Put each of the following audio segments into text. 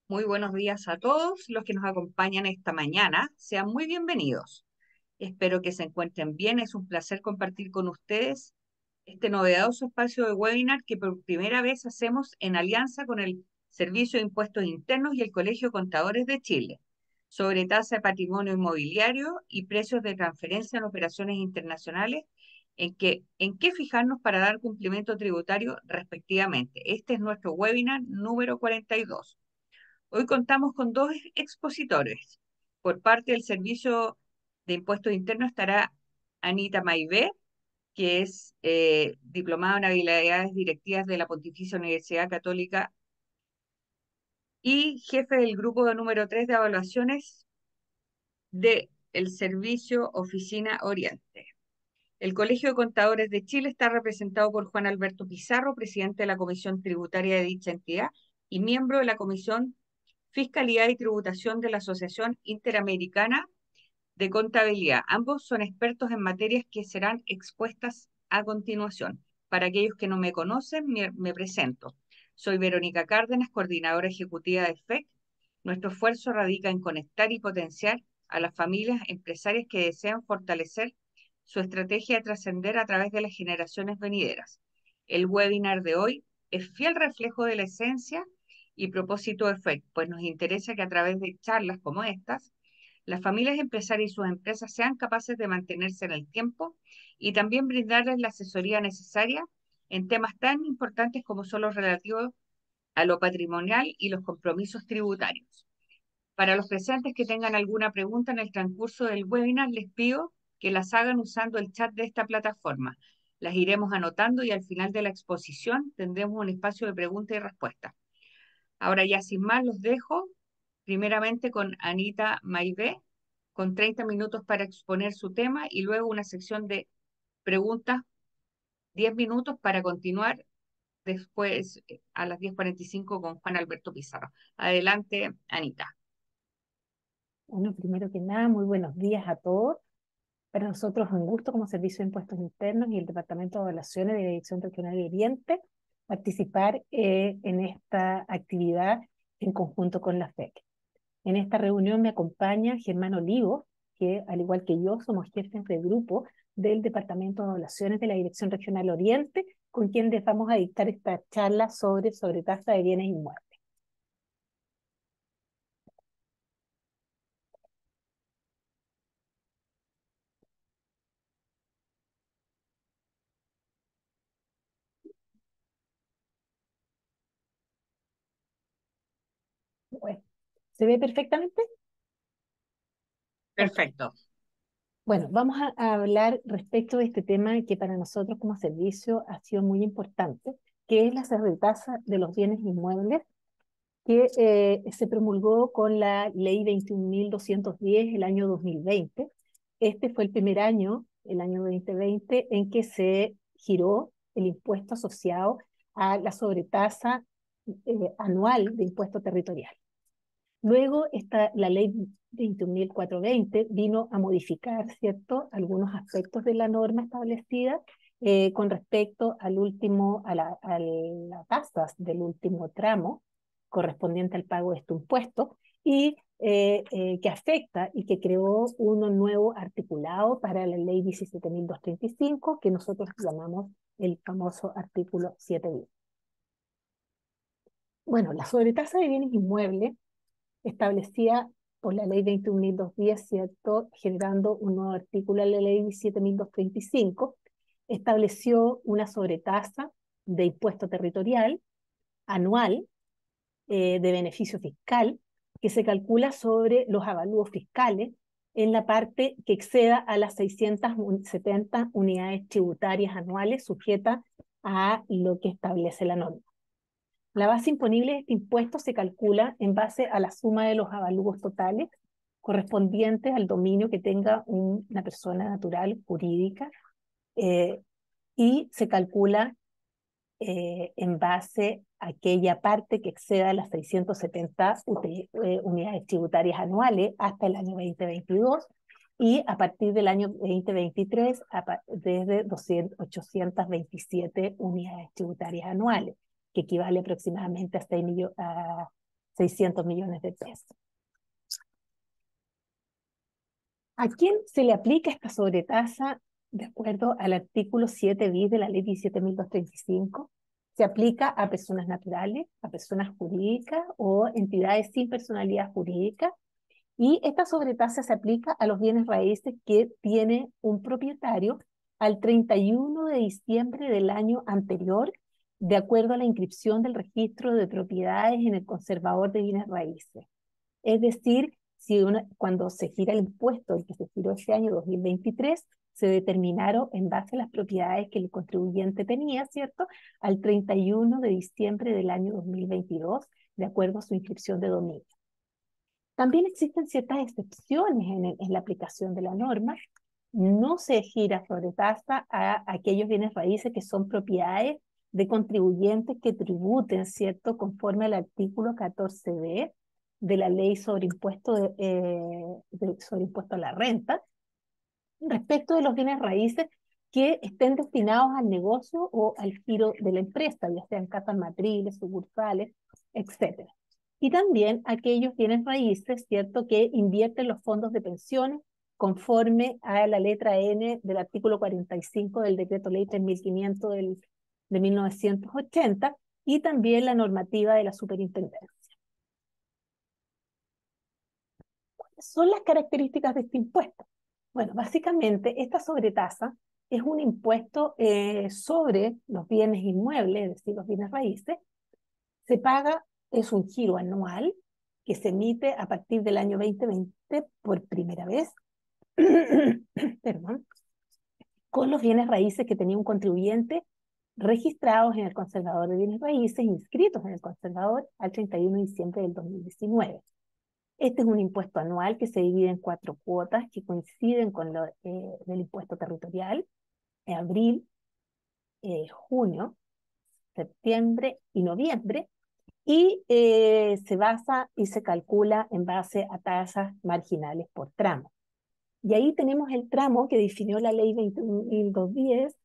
Muy buenos días a todos los que nos acompañan esta mañana. Sean muy bienvenidos. Espero que se encuentren bien. Es un placer compartir con ustedes este novedoso espacio de webinar que por primera vez hacemos en alianza con el Servicio de Impuestos Internos y el Colegio de Contadores de Chile, sobre tasa de patrimonio inmobiliario y precios de transferencia en operaciones internacionales, en qué fijarnos para dar cumplimiento tributario respectivamente. Este es nuestro webinar número 42. Hoy contamos con dos expositores. Por parte del Servicio de Impuestos Internos estará Anita Maibé, que es diplomada en habilidades directivas de la Pontificia Universidad Católica y jefe del grupo de número 3 de evaluaciones del Servicio Oficina Oriente. El Colegio de Contadores de Chile está representado por Juan Alberto Pizarro, presidente de la Comisión Tributaria de dicha entidad y miembro de la Comisión Fiscalidad y Tributación de la Asociación Interamericana de Contabilidad. Ambos son expertos en materias que serán expuestas a continuación. Para aquellos que no me conocen, me presento. Soy Verónica Cárdenas, coordinadora ejecutiva de FEC. Nuestro esfuerzo radica en conectar y potenciar a las familias empresarias que desean fortalecer su estrategia de trascender a través de las generaciones venideras. El webinar de hoy es fiel reflejo de la esencia y propósito de FEC, pues nos interesa que a través de charlas como estas, las familias empresarias y sus empresas sean capaces de mantenerse en el tiempo y también brindarles la asesoría necesaria en temas tan importantes como son los relativos a lo patrimonial y los compromisos tributarios. Para los presentes que tengan alguna pregunta en el transcurso del webinar, les pido que las hagan usando el chat de esta plataforma. Las iremos anotando y al final de la exposición tendremos un espacio de pregunta y respuesta. Ahora ya sin más los dejo, primeramente con Anita Maibé, con 30 minutos para exponer su tema y luego una sección de preguntas, 10 minutos para continuar después a las 10:45 con Juan Alberto Pizarro. Adelante, Anita. Bueno, primero que nada, muy buenos días a todos. Para nosotros es un gusto como Servicio de Impuestos Internos y el Departamento de Evaluaciones de la Dirección Regional de Oriente participar en esta actividad en conjunto con la FEC. En esta reunión me acompaña Germán Olivo, que al igual que yo somos jefes de grupo del Departamento de Evaluaciones de la Dirección Regional Oriente, con quien les vamos a dictar esta charla sobre tasa de bienes inmuebles. Bueno, ¿se ve perfectamente? Ok. Perfecto. Bueno, vamos a hablar respecto de este tema que para nosotros como servicio ha sido muy importante, que es la sobretasa de los bienes inmuebles, que se promulgó con la Ley 21.210 el año 2020. Este fue el primer año, el año 2020, en que se giró el impuesto asociado a la sobretasa anual de impuesto territorial. Luego la ley 21.420 vino a modificar, ¿cierto?, algunos aspectos de la norma establecida con respecto a las tasas del último tramo correspondiente al pago de este impuesto y que afecta y que creó uno nuevo articulado para la ley 17.235 que nosotros llamamos el famoso artículo 7 bis. Bueno, la sobretasa de bienes inmuebles establecida por la ley 21.210, ¿cierto?, generando un nuevo artículo en la ley 17.235, estableció una sobretasa de impuesto territorial anual de beneficio fiscal que se calcula sobre los avalúos fiscales en la parte que exceda a las 670 unidades tributarias anuales sujetas a lo que establece la norma. La base imponible de este impuesto se calcula en base a la suma de los avalúos totales correspondientes al dominio que tenga una persona natural jurídica eh, y se calcula en base a aquella parte que exceda las 670 unidades tributarias anuales hasta el año 2022 y a partir del año 2023 desde 827 unidades tributarias anuales, que equivale aproximadamente a 600 millones de pesos. ¿A quién se le aplica esta sobretasa de acuerdo al artículo 7 bis de la ley 17.235? Se aplica a personas naturales, a personas jurídicas o entidades sin personalidad jurídica, y esta sobretasa se aplica a los bienes raíces que tiene un propietario al 31 de diciembre del año anterior, de acuerdo a la inscripción del registro de propiedades en el conservador de bienes raíces. Es decir, si cuando se gira el impuesto, el que se giró este año 2023, se determinaron en base a las propiedades que el contribuyente tenía, ¿cierto?, al 31 de diciembre del año 2022, de acuerdo a su inscripción de dominio. También existen ciertas excepciones en la aplicación de la norma. No se gira sobretasa a aquellos bienes raíces que son propiedades de contribuyentes que tributen, ¿cierto?, conforme al artículo 14b de la ley sobre impuesto, sobre impuesto a la renta, respecto de los bienes raíces que estén destinados al negocio o al giro de la empresa, ya sean casas matriles, sucursales, etc. Y también aquellos bienes raíces, ¿cierto?, que invierten los fondos de pensiones conforme a la letra N del artículo 45 del decreto ley 3.500 de 1980, y también la normativa de la superintendencia. ¿Cuáles son las características de este impuesto? Bueno, básicamente esta sobretasa es un impuesto sobre los bienes inmuebles, es decir, los bienes raíces. Se paga, es un giro anual que se emite a partir del año 2020 por primera vez, perdón, con los bienes raíces que tenía un contribuyente registrados en el conservador de bienes raíces, inscritos en el conservador al 31 de diciembre del 2019. Este es un impuesto anual que se divide en 4 cuotas que coinciden con lo del impuesto territorial: abril, junio, septiembre y noviembre, y se basa y se calcula en base a tasas marginales por tramo. Y ahí tenemos el tramo que definió la ley 21.210,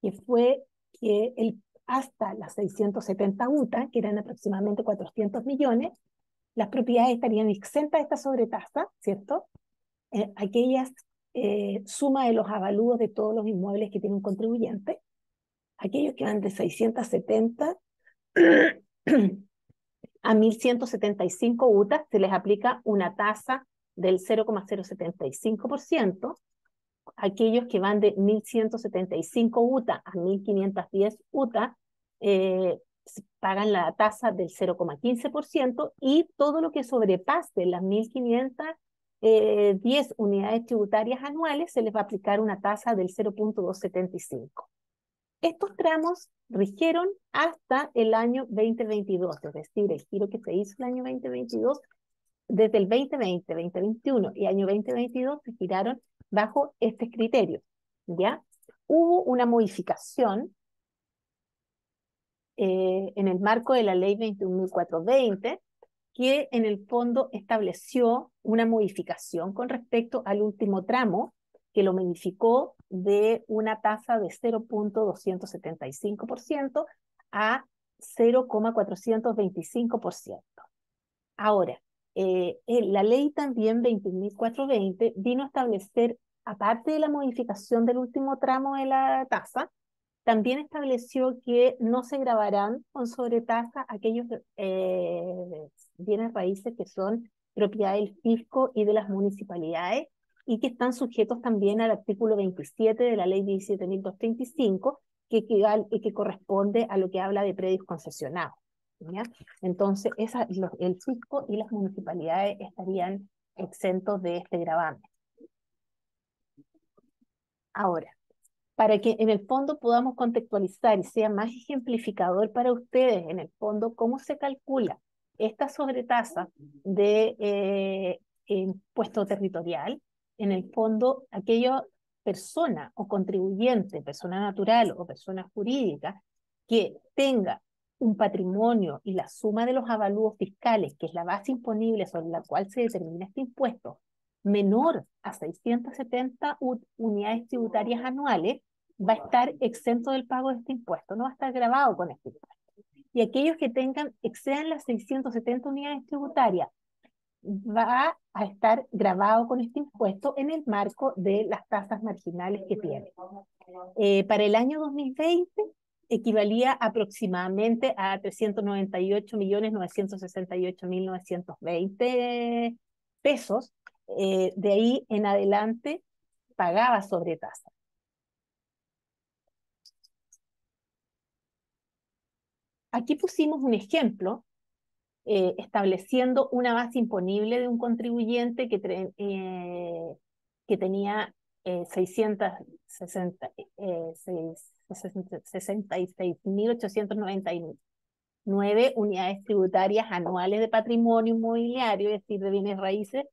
que fue que hasta las 670 UTA, que eran aproximadamente 400 millones, las propiedades estarían exentas de esta sobretasa, ¿cierto? Aquellas suma de los avalúos de todos los inmuebles que tiene un contribuyente, aquellos que van de 670 a 1.175 UTA, se les aplica una tasa del 0,075%. Aquellos que van de 1.175 UTA a 1.510 UTA pagan la tasa del 0,15%, y todo lo que sobrepase las 1.510 unidades tributarias anuales se les va a aplicar una tasa del 0,275. Estos tramos rigieron hasta el año 2022, es decir, el giro que se hizo el año 2022, desde el 2020, 2021 y año 2022 se giraron bajo estos criterios, ¿ya? Hubo una modificación en el marco de la ley 21.420, que en el fondo estableció una modificación con respecto al último tramo, que lo modificó de una tasa de 0,275% a 0,425%. Ahora, la ley también 20.420 vino a establecer, aparte de la modificación del último tramo de la tasa, también estableció que no se gravarán con sobretasa aquellos bienes raíces que son propiedad del fisco y de las municipalidades, y que están sujetos también al artículo 27 de la ley 17.235, que corresponde a lo que habla de predios concesionados, ¿ya? Entonces, el fisco y las municipalidades estarían exentos de este gravamen. Ahora, para que en el fondo podamos contextualizar y sea más ejemplificador para ustedes, en el fondo, cómo se calcula esta sobretasa de impuesto territorial, en el fondo, aquella persona o contribuyente, persona natural o persona jurídica, que tenga un patrimonio y la suma de los avalúos fiscales, que es la base imponible sobre la cual se determina este impuesto, menor a 670 unidades tributarias anuales, va a estar exento del pago de este impuesto, no va a estar gravado con este impuesto. y aquellos que excedan las 670 unidades tributarias va a estar grabado con este impuesto en el marco de las tasas marginales que tiene. Para el año 2020 equivalía aproximadamente a 398.968.920 pesos. De ahí en adelante pagaba sobretasa. Aquí pusimos un ejemplo estableciendo una base imponible de un contribuyente que tenía 66.899 unidades tributarias anuales de patrimonio inmobiliario, es decir, de bienes raíces,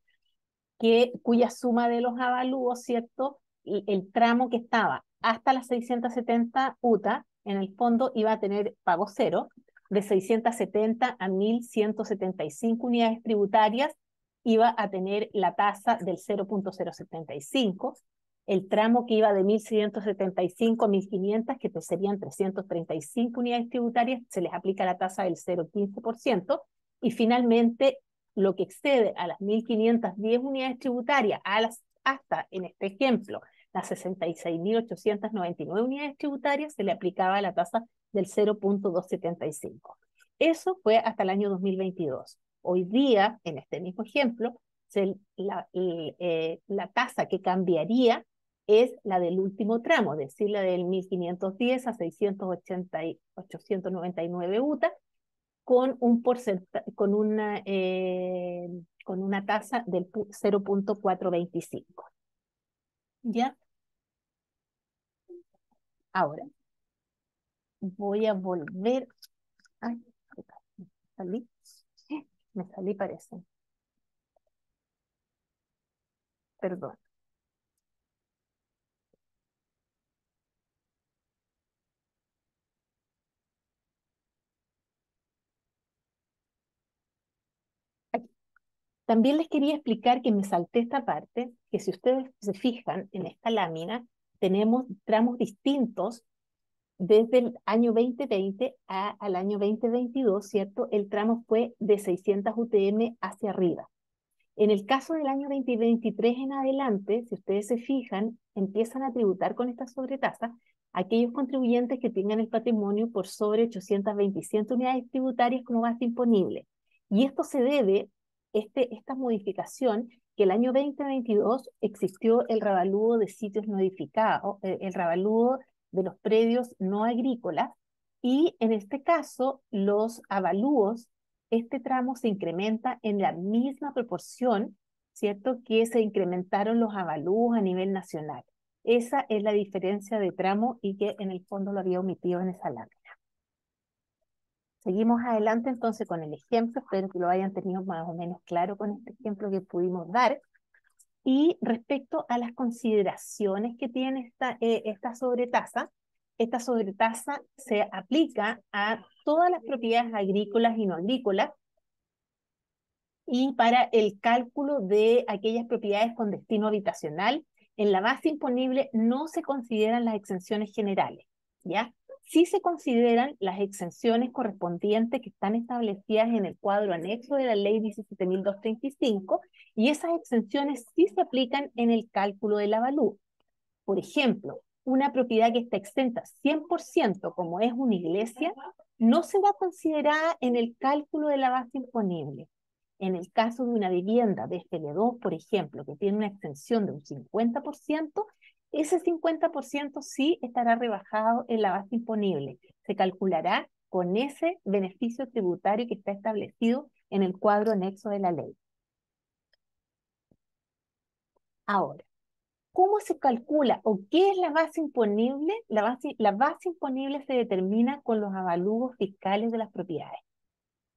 cuya suma de los avalúos, ¿cierto? El tramo que estaba hasta las 670 UTA, en el fondo iba a tener pago cero, de 670 a 1.175 unidades tributarias, iba a tener la tasa del 0.075, el tramo que iba de 1.175 a 1.500, que serían 335 unidades tributarias, se les aplica la tasa del 0.15%, y finalmente lo que excede a las 1.510 unidades tributarias, hasta, en este ejemplo, las 66.899 unidades tributarias, se le aplicaba la tasa del 0.275. Eso fue hasta el año 2022. Hoy día, en este mismo ejemplo, la tasa que cambiaría es la del último tramo, es decir, la del 1.510 a 899 UTA, con una tasa del 0.425. ¿Ya? Ahora, voy a volver. Ay, salí. Me salí, parece. Perdón. Aquí. También les quería explicar que me salté esta parte, que si ustedes se fijan en esta lámina, tenemos tramos distintos desde el año 2020 al año 2022, ¿cierto? El tramo fue de 600 UTM hacia arriba. En el caso del año 2023 en adelante, si ustedes se fijan, empiezan a tributar con esta sobretasa aquellos contribuyentes que tengan el patrimonio por sobre 827 unidades tributarias como base imponible. Y esto se debe, esta modificación, que el año 2022 existió el revalúo de sitios no edificados, el revalúo de los predios no agrícolas, y en este caso los avalúos, este tramo se incrementa en la misma proporción, ¿cierto?, que se incrementaron los avalúos a nivel nacional. Esa es la diferencia de tramo y que en el fondo lo había omitido en esa lámina. Seguimos adelante entonces con el ejemplo, espero que lo hayan tenido más o menos claro con este ejemplo que pudimos dar. Y respecto a las consideraciones que tiene esta sobretasa se aplica a todas las propiedades agrícolas y no agrícolas, y para el cálculo de aquellas propiedades con destino habitacional, en la base imponible no se consideran las exenciones generales, ¿ya? Sí se consideran las exenciones correspondientes que están establecidas en el cuadro anexo de la ley 17.235, y esas exenciones sí se aplican en el cálculo del avalúo. Por ejemplo, una propiedad que está exenta 100%, como es una iglesia, no se va considerada en el cálculo de la base imponible. En el caso de una vivienda de FL2, por ejemplo, que tiene una exención de un 50%, ese 50% sí estará rebajado en la base imponible. Se calculará con ese beneficio tributario que está establecido en el cuadro anexo de la ley. Ahora, ¿cómo se calcula o qué es la base imponible? La base imponible se determina con los avalúos fiscales de las propiedades,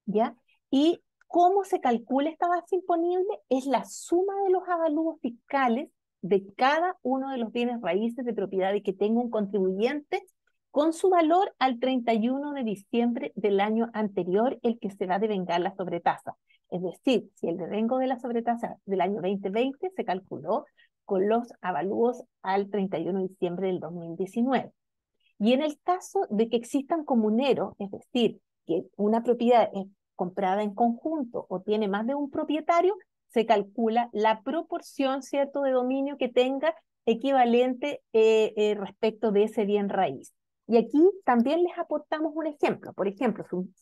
¿ya? Y ¿cómo se calcula esta base imponible? Es la suma de los avalúos fiscales de cada uno de los bienes raíces de propiedades que tenga un contribuyente con su valor al 31 de diciembre del año anterior, el que se va a devengar la sobretasa. Es decir, si el devengo de la sobretasa del año 2020 se calculó con los avalúos al 31 de diciembre del 2019. Y en el caso de que existan comuneros, es decir, que una propiedad es comprada en conjunto o tiene más de un propietario, se calcula la proporción, ¿cierto?, de dominio que tenga equivalente respecto de ese bien raíz. Y aquí también les aportamos un ejemplo. Por ejemplo, un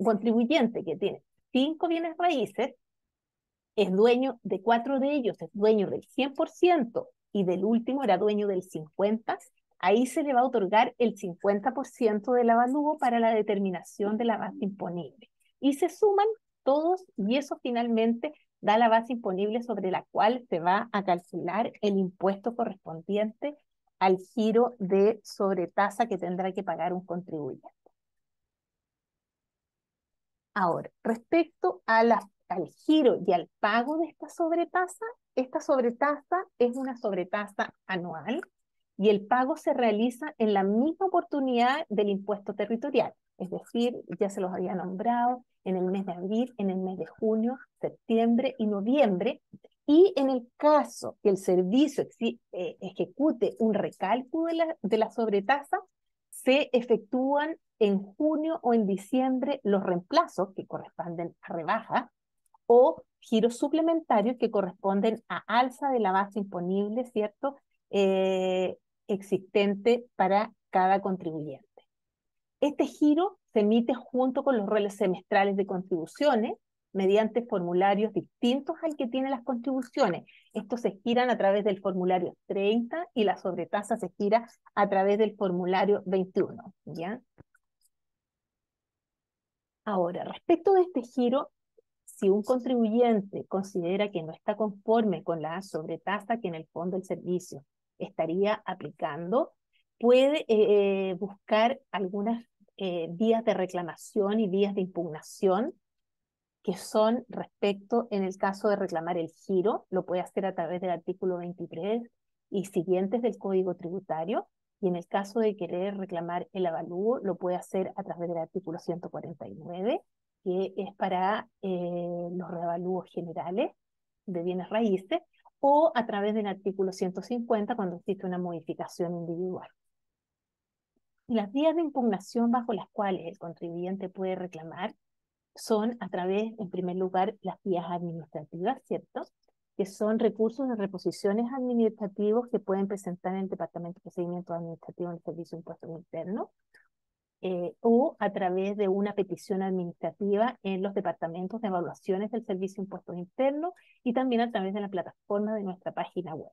contribuyente que tiene 5 bienes raíces, es dueño de 4 de ellos, es dueño del 100% y del último era dueño del 50%, ahí se le va a otorgar el 50% del avalúo para la determinación de la base imponible. Y se suman todos y eso finalmente da la base imponible sobre la cual se va a calcular el impuesto correspondiente al giro de sobretasa que tendrá que pagar un contribuyente. Ahora, respecto a al giro y al pago de esta sobretasa es una sobretasa anual y el pago se realiza en la misma oportunidad del impuesto territorial. Es decir, ya se los había nombrado en el mes de abril, en el mes de junio, septiembre y noviembre. Y en el caso que el servicio ejecute un recálculo de la sobretasa, se efectúan en junio o en diciembre los reemplazos que corresponden a rebaja o giros suplementarios que corresponden a alza de la base imponible, ¿cierto?, existente para cada contribuyente. Este giro se emite junto con los roles semestrales de contribuciones mediante formularios distintos al que tienen las contribuciones. Estos se giran a través del formulario 30 y la sobretasa se gira a través del formulario 21, ¿ya? Ahora, respecto de este giro, si un contribuyente considera que no está conforme con la sobretasa que en el fondo el servicio estaría aplicando, puede buscar algunas vías de reclamación y vías de impugnación que son respecto, en el caso de reclamar el giro, lo puede hacer a través del artículo 23 y siguientes del Código Tributario, y en el caso de querer reclamar el avalúo, lo puede hacer a través del artículo 149, que es para los reavalúos generales de bienes raíces, o a través del artículo 150 cuando existe una modificación individual. Y las vías de impugnación bajo las cuales el contribuyente puede reclamar son a través, en primer lugar, las vías administrativas, ¿cierto?, que son recursos de reposiciones administrativos que pueden presentar en el Departamento de Procedimientos Administrativos del Servicio de Impuestos Internos, o a través de una petición administrativa en los departamentos de evaluaciones del Servicio de Impuestos Internos y también a través de la plataforma de nuestra página web.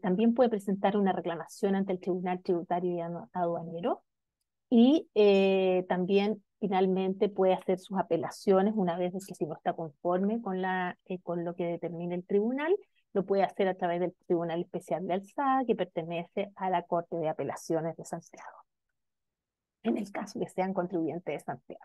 También puede presentar una reclamación ante el Tribunal Tributario y Aduanero y también finalmente puede hacer sus apelaciones una vez que si no está conforme con lo que determine el tribunal, lo puede hacer a través del Tribunal Especial de Alzada que pertenece a la Corte de Apelaciones de Santiago, en el caso que sean contribuyentes de Santiago.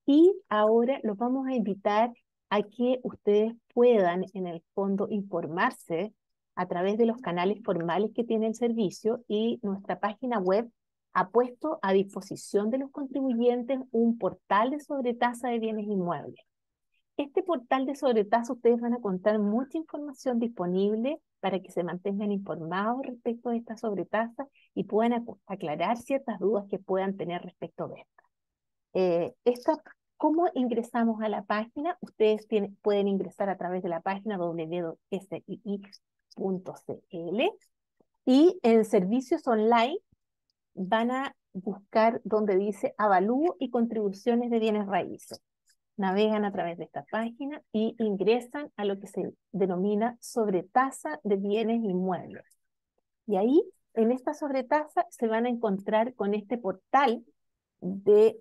Y ahora los vamos a invitar a que ustedes puedan en el fondo informarse a través de los canales formales que tiene el servicio, y nuestra página web ha puesto a disposición de los contribuyentes un portal de sobretasa de bienes inmuebles. Este portal de sobretasa ustedes van a encontrar mucha información disponible para que se mantengan informados respecto de esta sobretasa y puedan aclarar ciertas dudas que puedan tener respecto de esta. ¿Cómo ingresamos a la página? Ustedes pueden ingresar a través de la página www.sii.cl y en servicios online van a buscar donde dice avalúo y contribuciones de bienes raíces. Navegan a través de esta página y ingresan a lo que se denomina sobretasa de bienes inmuebles. Y ahí, en esta sobretasa, se van a encontrar con este portal de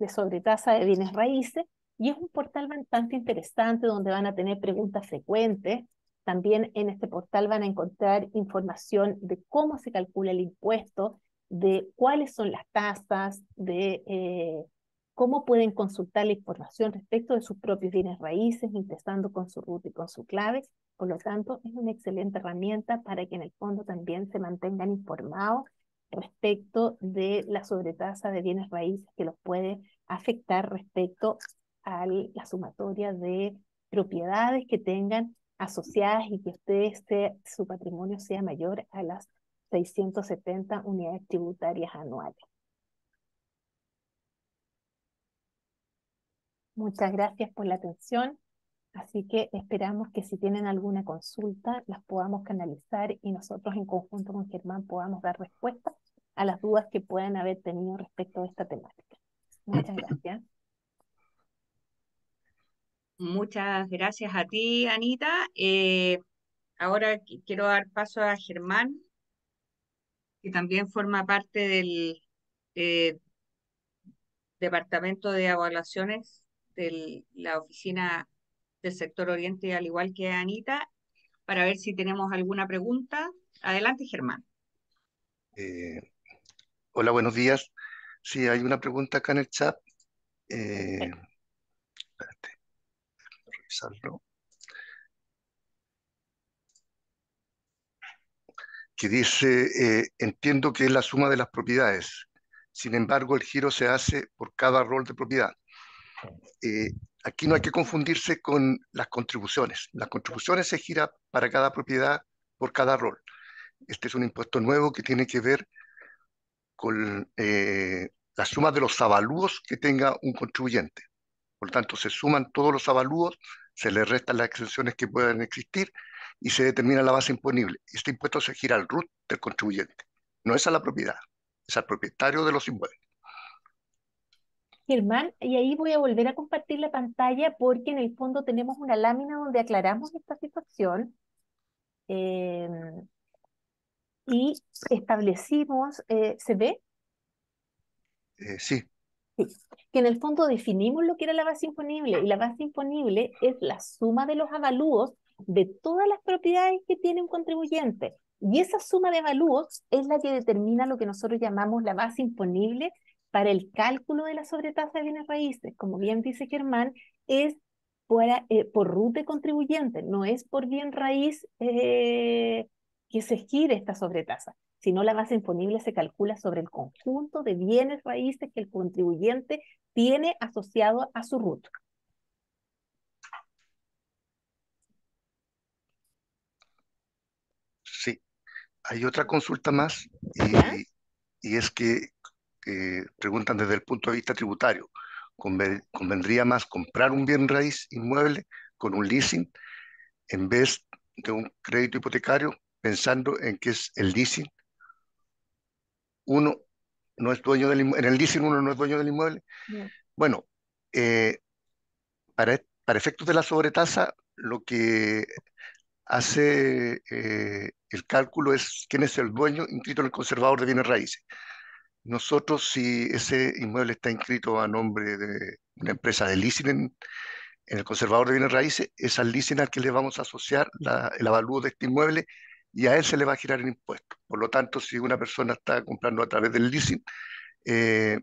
sobretasa de bienes raíces, y es un portal bastante interesante donde van a tener preguntas frecuentes. También en este portal van a encontrar información de cómo se calcula el impuesto, de cuáles son las tasas, de cómo pueden consultar la información respecto de sus propios bienes raíces, ingresando con su ruta y con su clave. Por lo tanto, es una excelente herramienta para que en el fondo también se mantengan informados respecto de la sobretasa de bienes raíces que los puede afectar respecto a la sumatoria de propiedades que tengan asociadas y que su patrimonio sea mayor a las 670 unidades tributarias anuales. Muchas gracias por la atención. Así que esperamos que si tienen alguna consulta las podamos canalizar y nosotros en conjunto con Germán podamos dar respuesta a las dudas que puedan haber tenido respecto a esta temática. Muchas gracias. Muchas gracias a ti, Anita. Ahora quiero dar paso a Germán, que también forma parte del eh, Departamento de Evaluaciones de la Oficina del Sector Oriente, al igual que Anita, para ver si tenemos alguna pregunta. Adelante, Germán. Eh, Hola, buenos días. Sí, hay una pregunta acá en el chat. Espérate, revisarlo. Que dice, entiendo que es la suma de las propiedades. Sin embargo, el giro se hace por cada rol de propiedad. Eh, Aquí no hay que confundirse con las contribuciones. Las contribuciones se gira para cada propiedad por cada rol. Este es un impuesto nuevo que tiene que ver con la suma de los avalúos que tenga un contribuyente. Por lo tanto, se suman todos los avalúos, se le restan las exenciones que puedan existir y se determina la base imponible. Este impuesto se gira al RUT del contribuyente, no es a la propiedad, es al propietario de los inmuebles. Germán, y ahí voy a volver a compartir la pantalla porque en el fondo tenemos una lámina donde aclaramos esta situación eh, y establecimos, ¿se ve? Sí, Sí, que en el fondo definimos lo que era la base imponible y la base imponible es la suma de los avalúos de todas las propiedades que tiene un contribuyente. Y esa suma de avalúos es la que determina lo que nosotros llamamos la base imponible para el cálculo de la sobretasa de bienes raíces. Como bien dice Germán, es por RUT de contribuyente, no es por bien raíz que se gire esta sobretasa, sino la base imponible se calcula sobre el conjunto de bienes raíces que el contribuyente tiene asociado a su RUT. sí. Hay otra consulta más ¿Ya? y es que preguntan desde el punto de vista tributario, ¿convendría más comprar un bien raíz inmueble con un leasing en vez de un crédito hipotecario, pensando en que es el leasing? Uno no es dueño del inmueble, en el leasing uno no es dueño del inmueble. No. Bueno, para efectos de la sobretasa, lo que hace el cálculo es quién es el dueño inscrito en el conservador de bienes raíces. Nosotros, si ese inmueble está inscrito a nombre de una empresa de leasing en el conservador de bienes raíces, es al leasing al que le vamos a asociar el avalúo de este inmueble y a él se le va a girar el impuesto. Por lo tanto, si una persona está comprando a través del leasing, eh,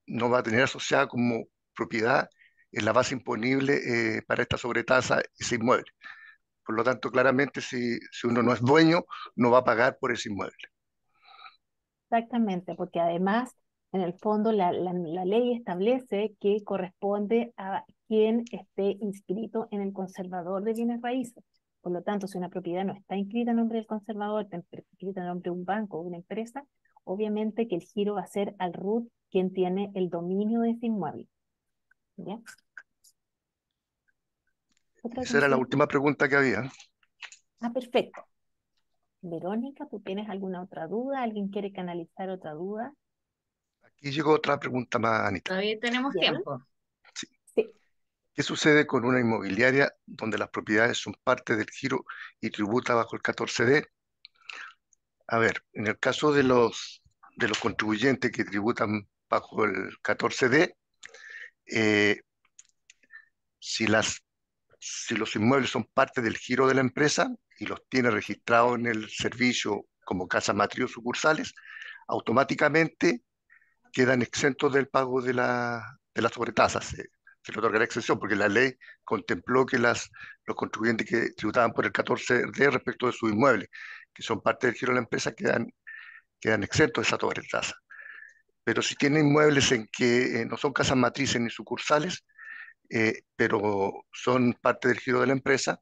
no va a tener asociada como propiedad en la base imponible para esta sobretasa ese inmueble. Por lo tanto, claramente, si uno no es dueño, no va a pagar por ese inmueble. Exactamente, porque además, en el fondo, la ley establece que corresponde a quien esté inscrito en el conservador de bienes raíces. Por lo tanto, si una propiedad no está inscrita en nombre del conservador, está inscrita en nombre de un banco o una empresa, obviamente que el giro va a ser al RUT quien tiene el dominio de ese inmueble. ¿Ya? ¿Otra Esa era la consulta? última pregunta que había. Ah, perfecto. Verónica, ¿tú tienes alguna otra duda? ¿Alguien quiere canalizar otra duda? Aquí llegó otra pregunta más, Anita. Todavía tenemos Bien. tiempo. Sí. Sí. ¿Qué sucede con una inmobiliaria donde las propiedades son parte del giro y tributa bajo el 14D? A ver, en el caso de los contribuyentes que tributan bajo el 14D, eh, si si los inmuebles son parte del giro de la empresa y los tiene registrados en el servicio como casa matriz o sucursales, automáticamente quedan exentos del pago de las sobretasas. Se le otorga la exención porque la ley contempló que los contribuyentes que tributaban por el 14D respecto de sus inmuebles, que son parte del giro de la empresa, quedan exentos de esa sobretasa. Pero si tienen inmuebles en que no son casas matrices ni sucursales, pero son parte del giro de la empresa,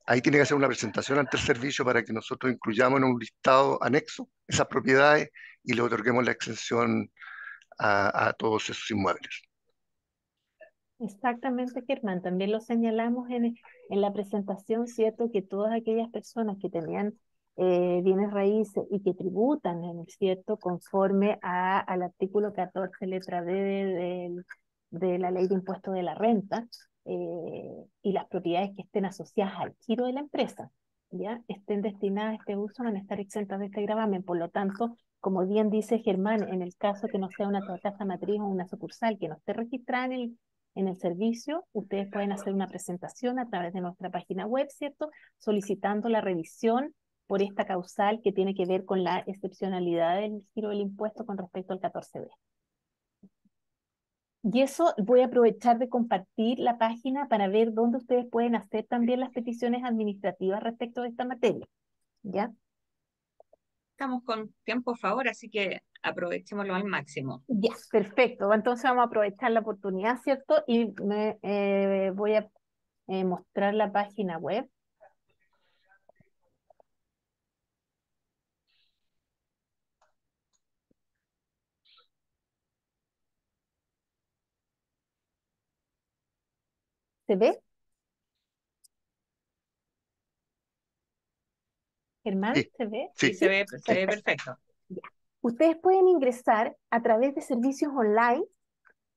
ahí tiene que hacer una presentación ante el servicio para que nosotros incluyamos en un listado anexo esas propiedades y le otorguemos la exención a todos esos inmuebles. Exactamente, Germán. También lo señalamos en la presentación, ¿cierto? Que todas aquellas personas que tenían bienes raíces y que tributan, ¿cierto? Conforme al artículo 14 letra D de la ley de impuesto de la renta, y las propiedades que estén asociadas al giro de la empresa, ¿ya? Estén destinadas a este uso, van a estar exentas de este gravamen. Por lo tanto, como bien dice Germán, en el caso que no sea una casa matriz o una sucursal que no esté registrada en el servicio, ustedes pueden hacer una presentación a través de nuestra página web, ¿cierto? Solicitando la revisión por esta causal que tiene que ver con la excepcionalidad del giro del impuesto con respecto al 14B. Y eso voy a aprovechar de compartir la página para ver dónde ustedes pueden hacer también las peticiones administrativas respecto de esta materia, ¿ya? Estamos con tiempo a favor, así que aprovechémoslo al máximo. Ya, perfecto. Entonces vamos a aprovechar la oportunidad, ¿cierto? Y voy a mostrar la página web. ¿Se ve? Germán, Sí, ¿se ve? Sí, sí, ¿Sí? se ve Perfecto. perfecto. Ya. Ustedes pueden ingresar a través de servicios online,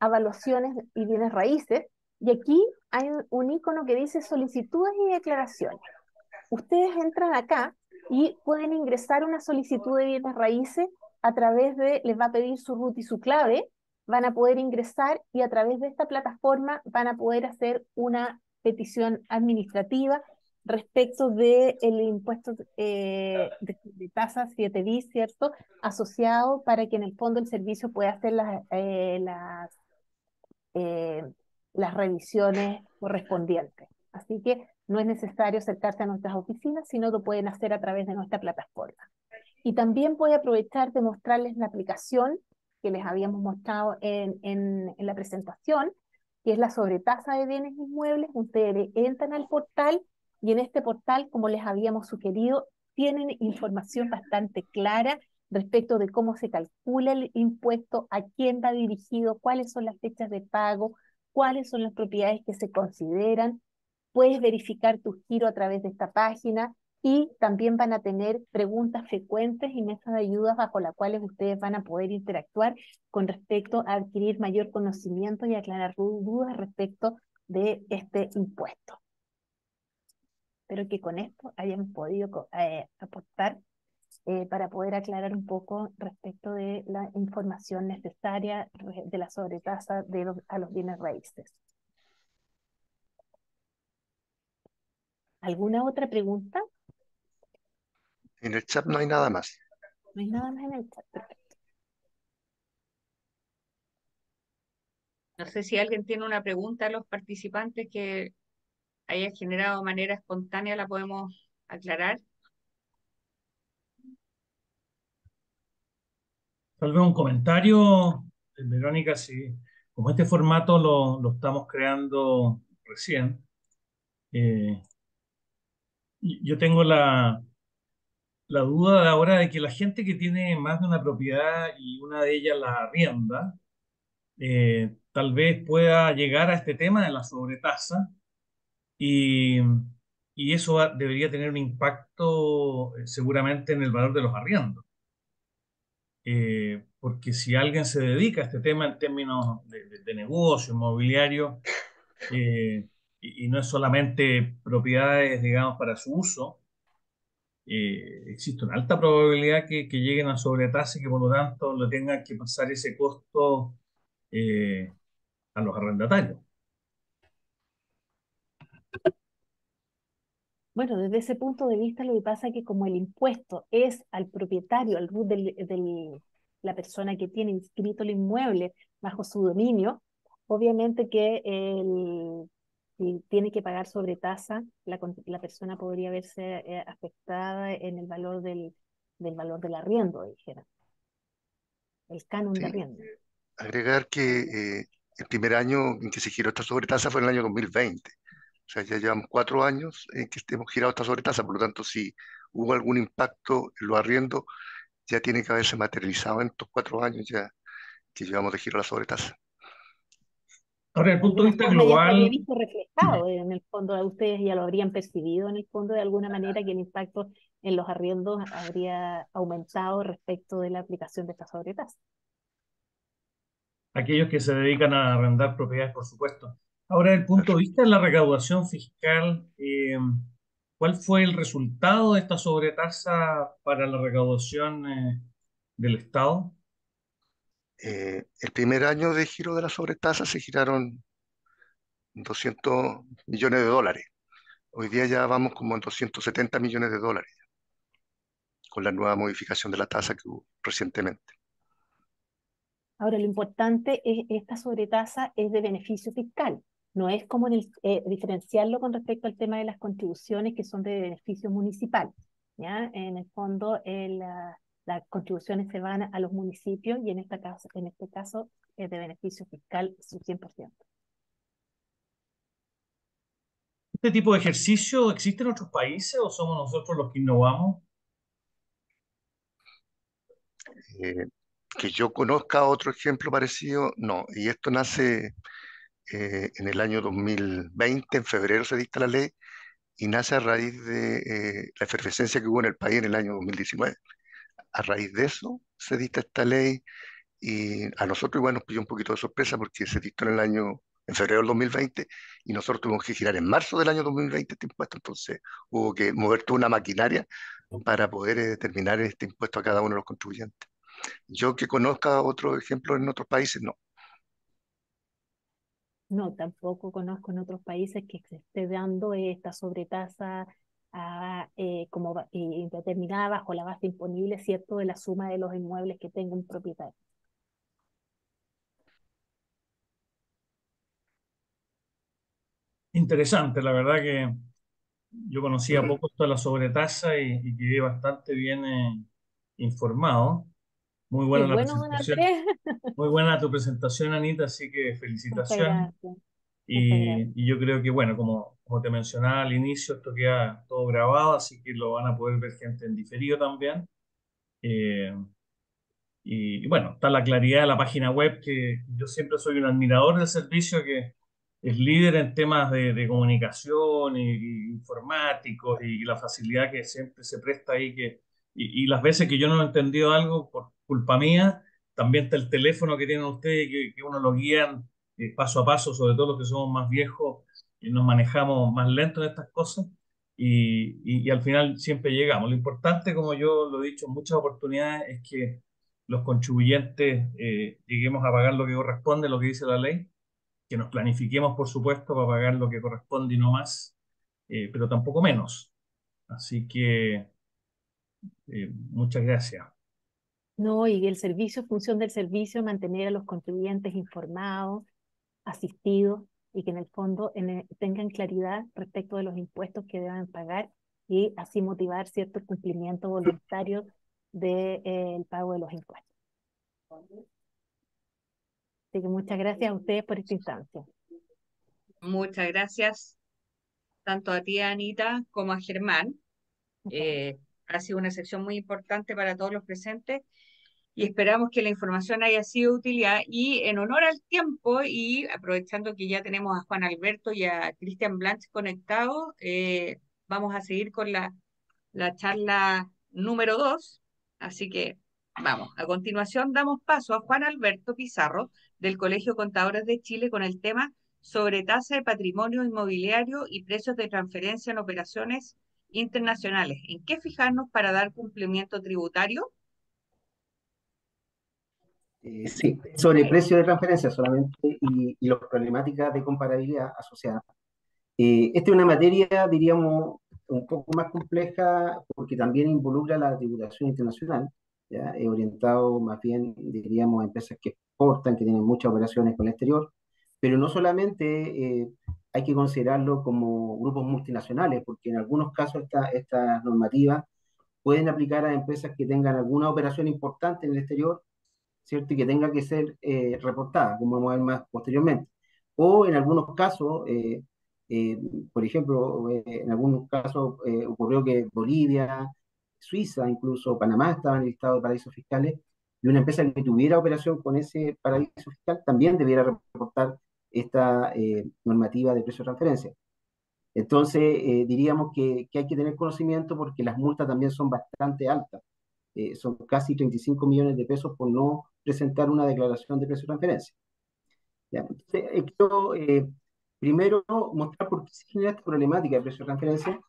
evaluaciones y bienes raíces, y aquí hay un icono que dice solicitudes y declaraciones. Ustedes entran acá y pueden ingresar una solicitud de bienes raíces a través de, les va a pedir su root y su clave, van a poder ingresar y a través de esta plataforma van a poder hacer una petición administrativa respecto del impuesto de tasa 7B, ¿cierto? Asociado para que en el fondo el servicio pueda hacer eh, las revisiones correspondientes. Así que no es necesario acercarse a nuestras oficinas, sino lo pueden hacer a través de nuestra plataforma. Y también voy a aprovechar de mostrarles la aplicación que les habíamos mostrado en la presentación, que es la sobretasa de bienes inmuebles. Ustedes entran al portal y en este portal, como les habíamos sugerido, tienen información bastante clara respecto de cómo se calcula el impuesto, a quién va dirigido, cuáles son las fechas de pago, cuáles son las propiedades que se consideran. Puedes verificar tu giro a través de esta página y también van a tener preguntas frecuentes y mesas de ayudas bajo las cuales ustedes van a poder interactuar con respecto a adquirir mayor conocimiento y aclarar dudas respecto de este impuesto. Espero que con esto hayamos podido aportar para poder aclarar un poco respecto de la información necesaria de la sobretasa a los bienes raíces. ¿Alguna otra pregunta? en el chat no hay nada más. No hay nada más en el chat. Perfecto. No sé si alguien tiene una pregunta a los participantes que haya generado de manera espontánea, la podemos aclarar. Tal vez un comentario, Verónica, si como este formato lo estamos creando recién, eh, yo tengo la duda de ahora de que la gente que tiene más de una propiedad y una de ellas la arrienda, tal vez pueda llegar a este tema de la sobretasa y, y eso debería tener un impacto seguramente en el valor de los arriendos. Porque si alguien se dedica a este tema en términos de negocio inmobiliario, y no es solamente propiedades, digamos, para su uso, existe una alta probabilidad que lleguen a sobretasa y que por lo tanto le tengan que pasar ese costo eh, a los arrendatarios. Bueno, desde ese punto de vista lo que pasa es que como el impuesto es al propietario, al root la persona que tiene inscrito el inmueble bajo su dominio, obviamente que si tiene que pagar sobre tasa, la persona podría verse afectada en el valor del valor del arriendo, dijera, el canon de Sí, arriendo. agregar que el primer año en que se giró esta sobretasa fue en el año 2020. O sea, ya llevamos 4 años en que hemos girado esta sobretasa, por lo tanto, si hubo algún impacto en los arriendos, ya tiene que haberse materializado en estos 4 años ya que llevamos de giro la sobretasa. Ahora, desde el De punto de alguna vista forma ya se habría global, visto reflejado en el fondo, de ustedes ya lo habrían percibido en el fondo de alguna manera que el impacto en los arriendos habría aumentado respecto de la aplicación de esta sobretasa. aquellos que se dedican a arrendar propiedades, por supuesto. Ahora, desde el punto de Claro. vista de la recaudación fiscal, ¿cuál fue el resultado de esta sobretasa para la recaudación del Estado? El primer año de giro de la sobretasa se giraron 200 millones de dólares. Hoy día ya vamos como en 270 millones de dólares con la nueva modificación de la tasa que hubo recientemente. Ahora, lo importante es esta sobretasa es de beneficio fiscal, no es como diferenciarlo con respecto al tema de las contribuciones que son de beneficio municipal. ¿Ya? En el fondo, las contribuciones se van a los municipios y en este caso es de beneficio fiscal su 100%. ¿Este tipo de ejercicio existe en otros países o somos nosotros los que innovamos? Eh, que yo conozca otro ejemplo parecido, no. Y esto nace en el año 2020, en febrero se dicta la ley, y nace a raíz de la efervescencia que hubo en el país en el año 2019. A raíz de eso se dicta esta ley y a nosotros igual nos pilló un poquito de sorpresa porque se dictó en febrero del 2020 y nosotros tuvimos que girar en marzo del año 2020 este impuesto, entonces hubo que mover toda una maquinaria para poder determinar este impuesto a cada uno de los contribuyentes. Yo que conozca otro ejemplo en otros países, no. No, tampoco conozco en otros países que se esté dando esta sobretasa determinada bajo la base imponible, ¿cierto?, de la suma de los inmuebles que tenga un propietario. Interesante, la verdad que yo conocía poco esto de la sobretasa y quedé bastante bien informado. Muy Qué buena la bueno, don presentación. Andrés. Muy buena tu presentación, Anita, así que Muchas felicitaciones. gracias, muchas gracias. Y yo creo que, bueno, como te mencionaba al inicio, esto queda todo grabado, así que lo van a poder ver gente en diferido también. Eh, y bueno, está la claridad de la página web, que yo siempre soy un admirador del servicio, que es líder en temas de comunicación y informáticos y la facilidad que siempre se presta ahí. Y las veces que yo no he entendido algo por culpa mía, también está el teléfono que tienen ustedes, que uno lo guían paso a paso, sobre todo los que somos más viejos y nos manejamos más lento en estas cosas. Y al final siempre llegamos. Lo importante, como yo lo he dicho en muchas oportunidades, es que los contribuyentes lleguemos a pagar lo que corresponde, lo que dice la ley, que nos planifiquemos, por supuesto, para pagar lo que corresponde y no más, pero tampoco menos. Así que muchas gracias. No, y el servicio, función del servicio, mantener a los contribuyentes informados, asistidos y que en el fondo tengan claridad respecto de los impuestos que deben pagar y así motivar cierto cumplimiento voluntario del pago de los impuestos. Así que muchas gracias a ustedes por esta instancia. Muchas gracias tanto a ti, Anita, como a Germán. Muchas gracias. Ha sido una sección muy importante para todos los presentes y esperamos que la información haya sido de utilidad. Y en honor al tiempo y aprovechando que ya tenemos a Juan Alberto y a Cristian Blanch conectados, vamos a seguir con la charla número 2. Así que vamos, a continuación damos paso a Juan Alberto Pizarro del Colegio de Contadores de Chile con el tema sobre tasa de patrimonio inmobiliario y precios de transferencia en operaciones internacionales. ¿En qué fijarnos para dar cumplimiento tributario? Sí, sobre precio de transferencia solamente y las problemáticas de comparabilidad asociadas. Esta es una materia, diríamos, un poco más compleja porque también involucra la tributación internacional, ¿ya? Orientado más bien, diríamos, a empresas que exportan, que tienen muchas operaciones con el exterior, pero no solamente hay que considerarlo como grupos multinacionales, porque en algunos casos estas normativas pueden aplicar a empresas que tengan alguna operación importante en el exterior, ¿cierto? Y que tenga que ser reportada, como vamos a ver más posteriormente. O en algunos casos, eh, por ejemplo, en algunos casos ocurrió que Bolivia, Suiza, incluso Panamá estaban en el listado de paraísos fiscales, y una empresa que tuviera operación con ese paraíso fiscal también debiera reportar esta normativa de precio de transferencia. Entonces, diríamos que hay que tener conocimiento porque las multas también son bastante altas. Son casi 35 millones de pesos por no presentar una declaración de precio de transferencia. ¿Ya? Entonces, quiero primero mostrar por qué se genera esta problemática de precio de transferencia.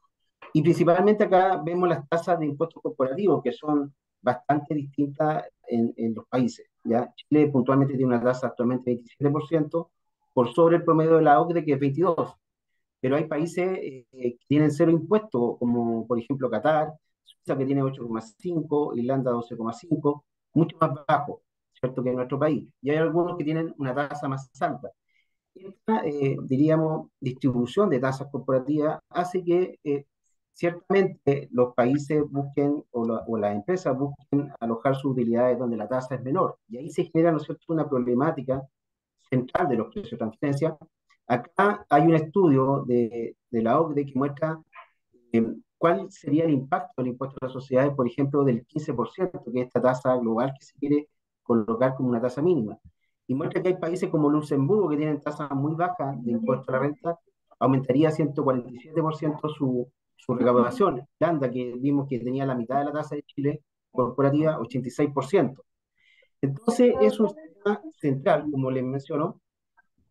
Y principalmente acá vemos las tasas de impuestos corporativos, que son bastante distintas en los países. ¿Ya? Chile puntualmente tiene una tasa actualmente de 27%, por sobre el promedio de la OCDE, que es 22%. Pero hay países que tienen cero impuestos, como por ejemplo Qatar, Suiza que tiene 8,5, Irlanda 12,5, mucho más bajo, ¿cierto?, que en nuestro país. Y hay algunos que tienen una tasa más alta. Esta, diríamos, distribución de tasas corporativas hace que ciertamente los países busquen, o las empresas busquen alojar sus utilidades donde la tasa es menor. Y ahí se genera, ¿no es cierto?, una problemática central de los precios de transferencia. Acá hay un estudio de la OCDE que muestra cuál sería el impacto del impuesto a las sociedades, por ejemplo, del 15%, que es esta tasa global que se quiere colocar como una tasa mínima. Y muestra que hay países como Luxemburgo, que tienen tasas muy bajas de impuesto a la renta, aumentaría 147% su recaudación. Irlanda, que vimos que tenía la mitad de la tasa de Chile corporativa, 86%. Entonces, es un sistema central, como les menciono,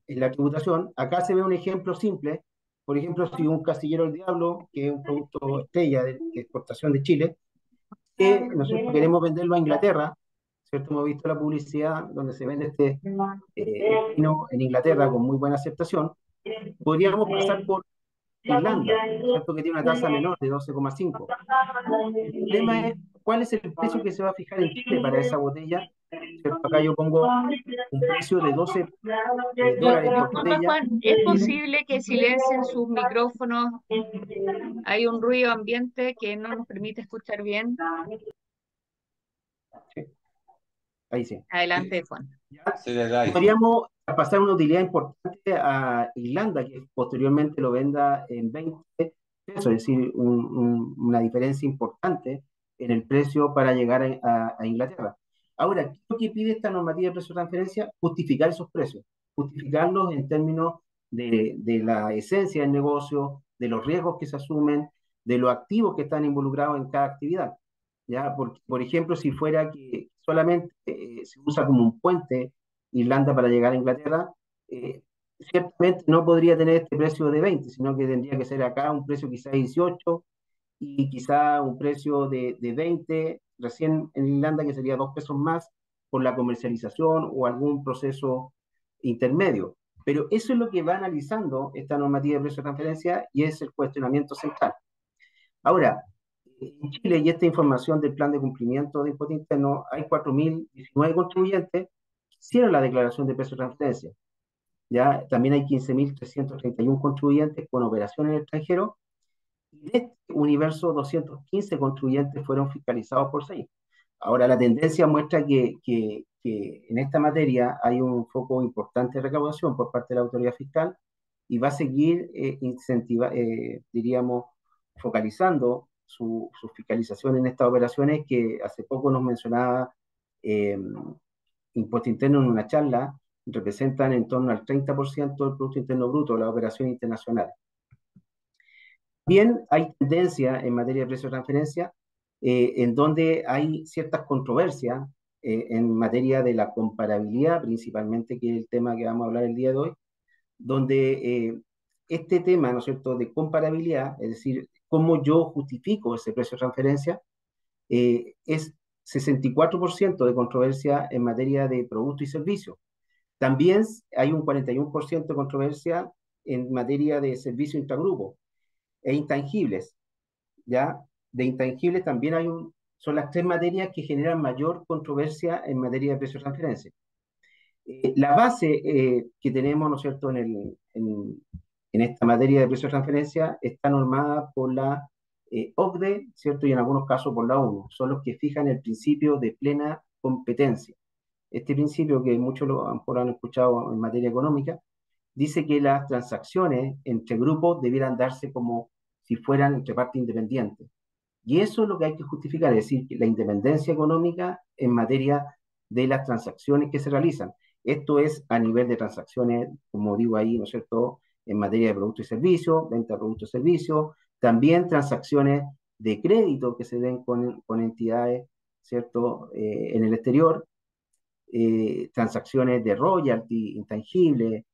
en la tributación. Acá se ve un ejemplo simple. Por ejemplo, si un Castillero del Diablo, que es un producto estrella de exportación de Chile, que nosotros queremos venderlo a Inglaterra, ¿cierto? Hemos visto la publicidad donde se vende este vino en Inglaterra con muy buena aceptación. Podríamos pasar por Irlanda, ¿cierto?, que tiene una tasa menor de 12,5. El problema es cuál es el precio que se va a fijar en Chile para esa botella, ¿cierto? Acá yo pongo un precio de 12 dólares por Disculpa, botella. Juan, ¿es posible que silencien sus micrófonos? Hay un ruido ambiente que no nos permite escuchar bien. Ahí sí. Adelante, Juan. Podríamos pasar una utilidad importante a Irlanda, que posteriormente lo venda en 20 pesos, es decir, una diferencia importante en el precio para llegar a Inglaterra. Ahora, ¿qué es lo que pide esta normativa de precio de transferencia? Justificar esos precios, justificarlos en términos de la esencia del negocio, de los riesgos que se asumen, de los activos que están involucrados en cada actividad. ¿Ya? Por ejemplo, si fuera que solamente se usa como un puente Irlanda para llegar a Inglaterra, ciertamente no podría tener este precio de 20, sino que tendría que ser acá un precio quizá de 18 y quizá un precio de 20 recién en Irlanda, que sería 2 pesos más por la comercialización o algún proceso intermedio. Pero eso es lo que va analizando esta normativa de precio de transferencia y es el cuestionamiento central. Ahora, en Chile, y esta información del plan de cumplimiento de impuesto interno, hay 4.019 contribuyentes que hicieron la declaración de precio de transferencia. ¿Ya? También hay 15.331 contribuyentes con operación en el extranjero, y de este universo 215 contribuyentes fueron fiscalizados por SEI. Ahora, la tendencia muestra que en esta materia hay un foco importante de recaudación por parte de la autoridad fiscal y va a seguir diríamos, focalizando su fiscalización en estas operaciones que hace poco nos mencionaba Impuesto Interno en una charla, representan en torno al 30% del Producto Interno Bruto de las operaciones internacionales. También hay tendencia en materia de precio de transferencia en donde hay ciertas controversias en materia de la comparabilidad, principalmente, que es el tema que vamos a hablar el día de hoy, donde este tema, ¿no es cierto?, de comparabilidad, es decir, cómo yo justifico ese precio de transferencia, es 64% de controversia en materia de producto y servicio. También hay un 41% de controversia en materia de servicio intragrupo e intangibles, ¿ya? De intangibles también son las tres materias que generan mayor controversia en materia de precio de transferencia. La base que tenemos, ¿no es cierto?, en esta materia de precio de transferencia está normada por la OCDE, ¿cierto?, y en algunos casos por la ONU. Son los que fijan el principio de plena competencia. Este principio, que muchos a lo mejor han escuchado en materia económica, dice que las transacciones entre grupos debieran darse como si fueran entre partes independientes. Y eso es lo que hay que justificar, es decir, que la independencia económica en materia de las transacciones que se realizan. Esto es a nivel de transacciones, como digo ahí, ¿no es cierto?, en materia de productos y servicios, venta de productos y servicios, también transacciones de crédito que se den con entidades, ¿cierto?, en el exterior, transacciones de royalty intangible,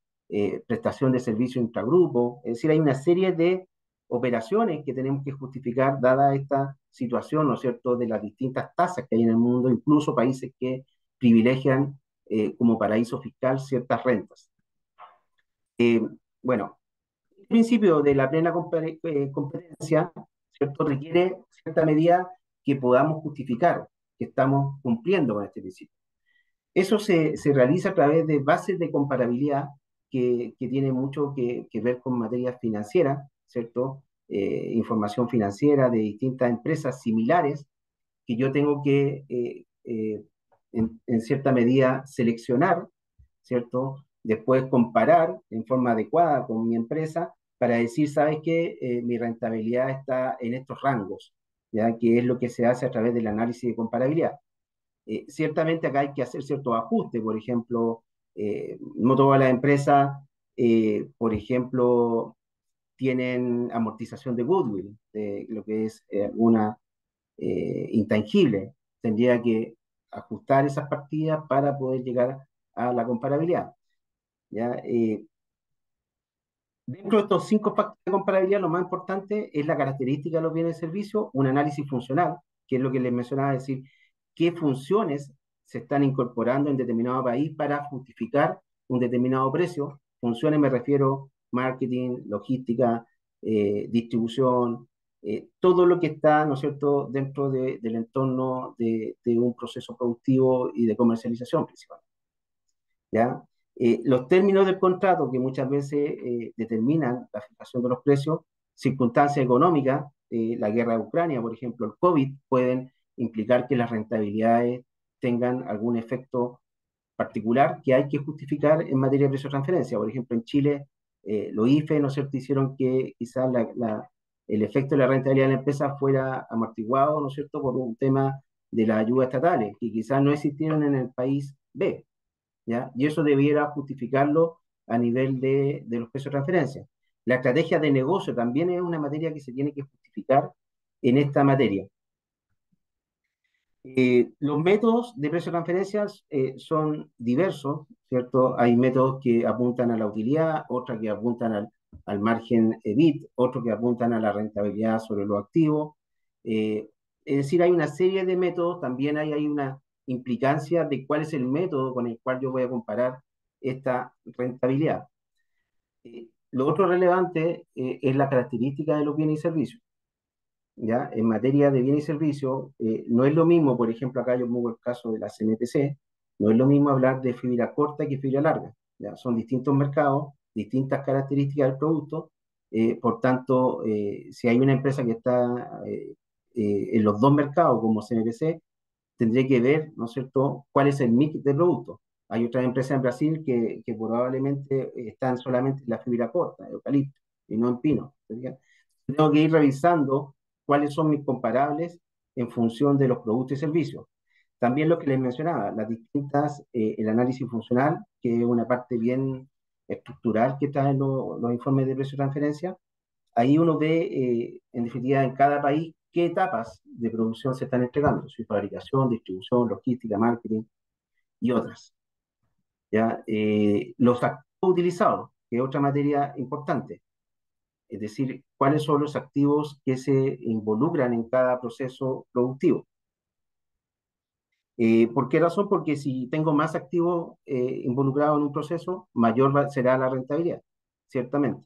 prestación de servicio intragrupo. Es decir, hay una serie de operaciones que tenemos que justificar dada esta situación, ¿no es cierto?, de las distintas tasas que hay en el mundo, incluso países que privilegian como paraíso fiscal ciertas rentas. Bueno, el principio de la plena competencia, ¿cierto?, requiere cierta medida que podamos justificar que estamos cumpliendo con este principio. Eso se realiza a través de bases de comparabilidad que tiene mucho que ver con materia financiera, ¿cierto? Información financiera de distintas empresas similares que yo tengo que, en cierta medida, seleccionar, ¿cierto? Después comparar en forma adecuada con mi empresa para decir, ¿sabes qué? Mi rentabilidad está en estos rangos, ¿ya? Que es lo que se hace a través del análisis de comparabilidad. Ciertamente acá hay que hacer ciertos ajustes, por ejemplo, no todas las empresas, por ejemplo, tienen amortización de goodwill, de lo que es una intangible. Tendría que ajustar esas partidas para poder llegar a la comparabilidad. ¿Ya? Dentro de estos 5 factores de comparabilidad, lo más importante es la característica de los bienes y servicios, un análisis funcional, que es lo que les mencionaba, es decir, qué funciones se están incorporando en determinado país para justificar un determinado precio. Funciones me refiero marketing, logística, distribución, todo lo que está, ¿no es cierto?, dentro del entorno de un proceso productivo y de comercialización principalmente. ¿Ya? Los términos del contrato que muchas veces determinan la fijación de los precios, circunstancias económicas, la guerra de Ucrania, por ejemplo, el COVID, pueden implicar que las rentabilidades tengan algún efecto particular que hay que justificar en materia de precio de transferencia. Por ejemplo, en Chile, los IFE, ¿no es cierto?, hicieron que quizás el efecto de la rentabilidad de la empresa fuera amortiguado, ¿no es cierto?, por un tema de las ayudas estatales, que quizás no existieron en el país B. ¿Ya? Y eso debiera justificarlo a nivel de los precios de transferencia. La estrategia de negocio también es una materia que se tiene que justificar en esta materia. Los métodos de precio de transferencias son diversos, ¿cierto? Hay métodos que apuntan a la utilidad, otros que apuntan al margen EBIT, otros que apuntan a la rentabilidad sobre los activos. Es decir, hay una serie de métodos, también hay una implicancia de cuál es el método con el cual yo voy a comparar esta rentabilidad. Lo otro relevante es la característica de los bienes y servicios. ¿Ya? En materia de bienes y servicios, no es lo mismo, por ejemplo, acá yo pongo el caso de la CMPC, no es lo mismo hablar de fibra corta que fibra larga. ¿Ya? Son distintos mercados, distintas características del producto, por tanto, si hay una empresa que está en los dos mercados como CMPC, tendré que ver, ¿no es cierto?, cuál es el mix de productos. Hay otras empresas en Brasil que probablemente están solamente en la fibra corta, eucalipto, y no en pino. Tengo que ir revisando cuáles son mis comparables en función de los productos y servicios. También lo que les mencionaba, las distintas, el análisis funcional, que es una parte bien estructural que está en los informes de precio de transferencia. Ahí uno ve, en definitiva, en cada país qué etapas de producción se están entregando, su fabricación, distribución, logística, marketing y otras. ¿Ya? Los activos utilizados, que es otra materia importante, es decir, cuáles son los activos que se involucran en cada proceso productivo. ¿Por qué razón? Porque si tengo más activos involucrados en un proceso, mayor será la rentabilidad, ciertamente.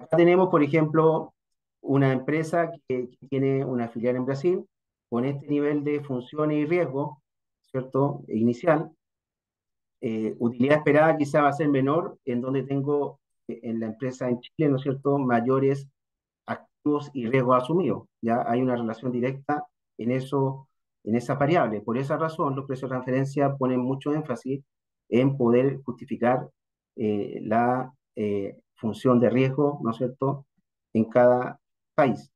Acá tenemos, por ejemplo, una empresa que tiene una filial en Brasil con este nivel de funciones y riesgo, ¿cierto? Inicial. Utilidad esperada quizá va a ser menor en donde tengo en la empresa en Chile, ¿no es cierto?, mayores activos y riesgos asumidos. Ya hay una relación directa en eso, en esa variable. Por esa razón, los precios de transferencia ponen mucho énfasis en poder justificar la función de riesgo, ¿no es cierto?, en cada país.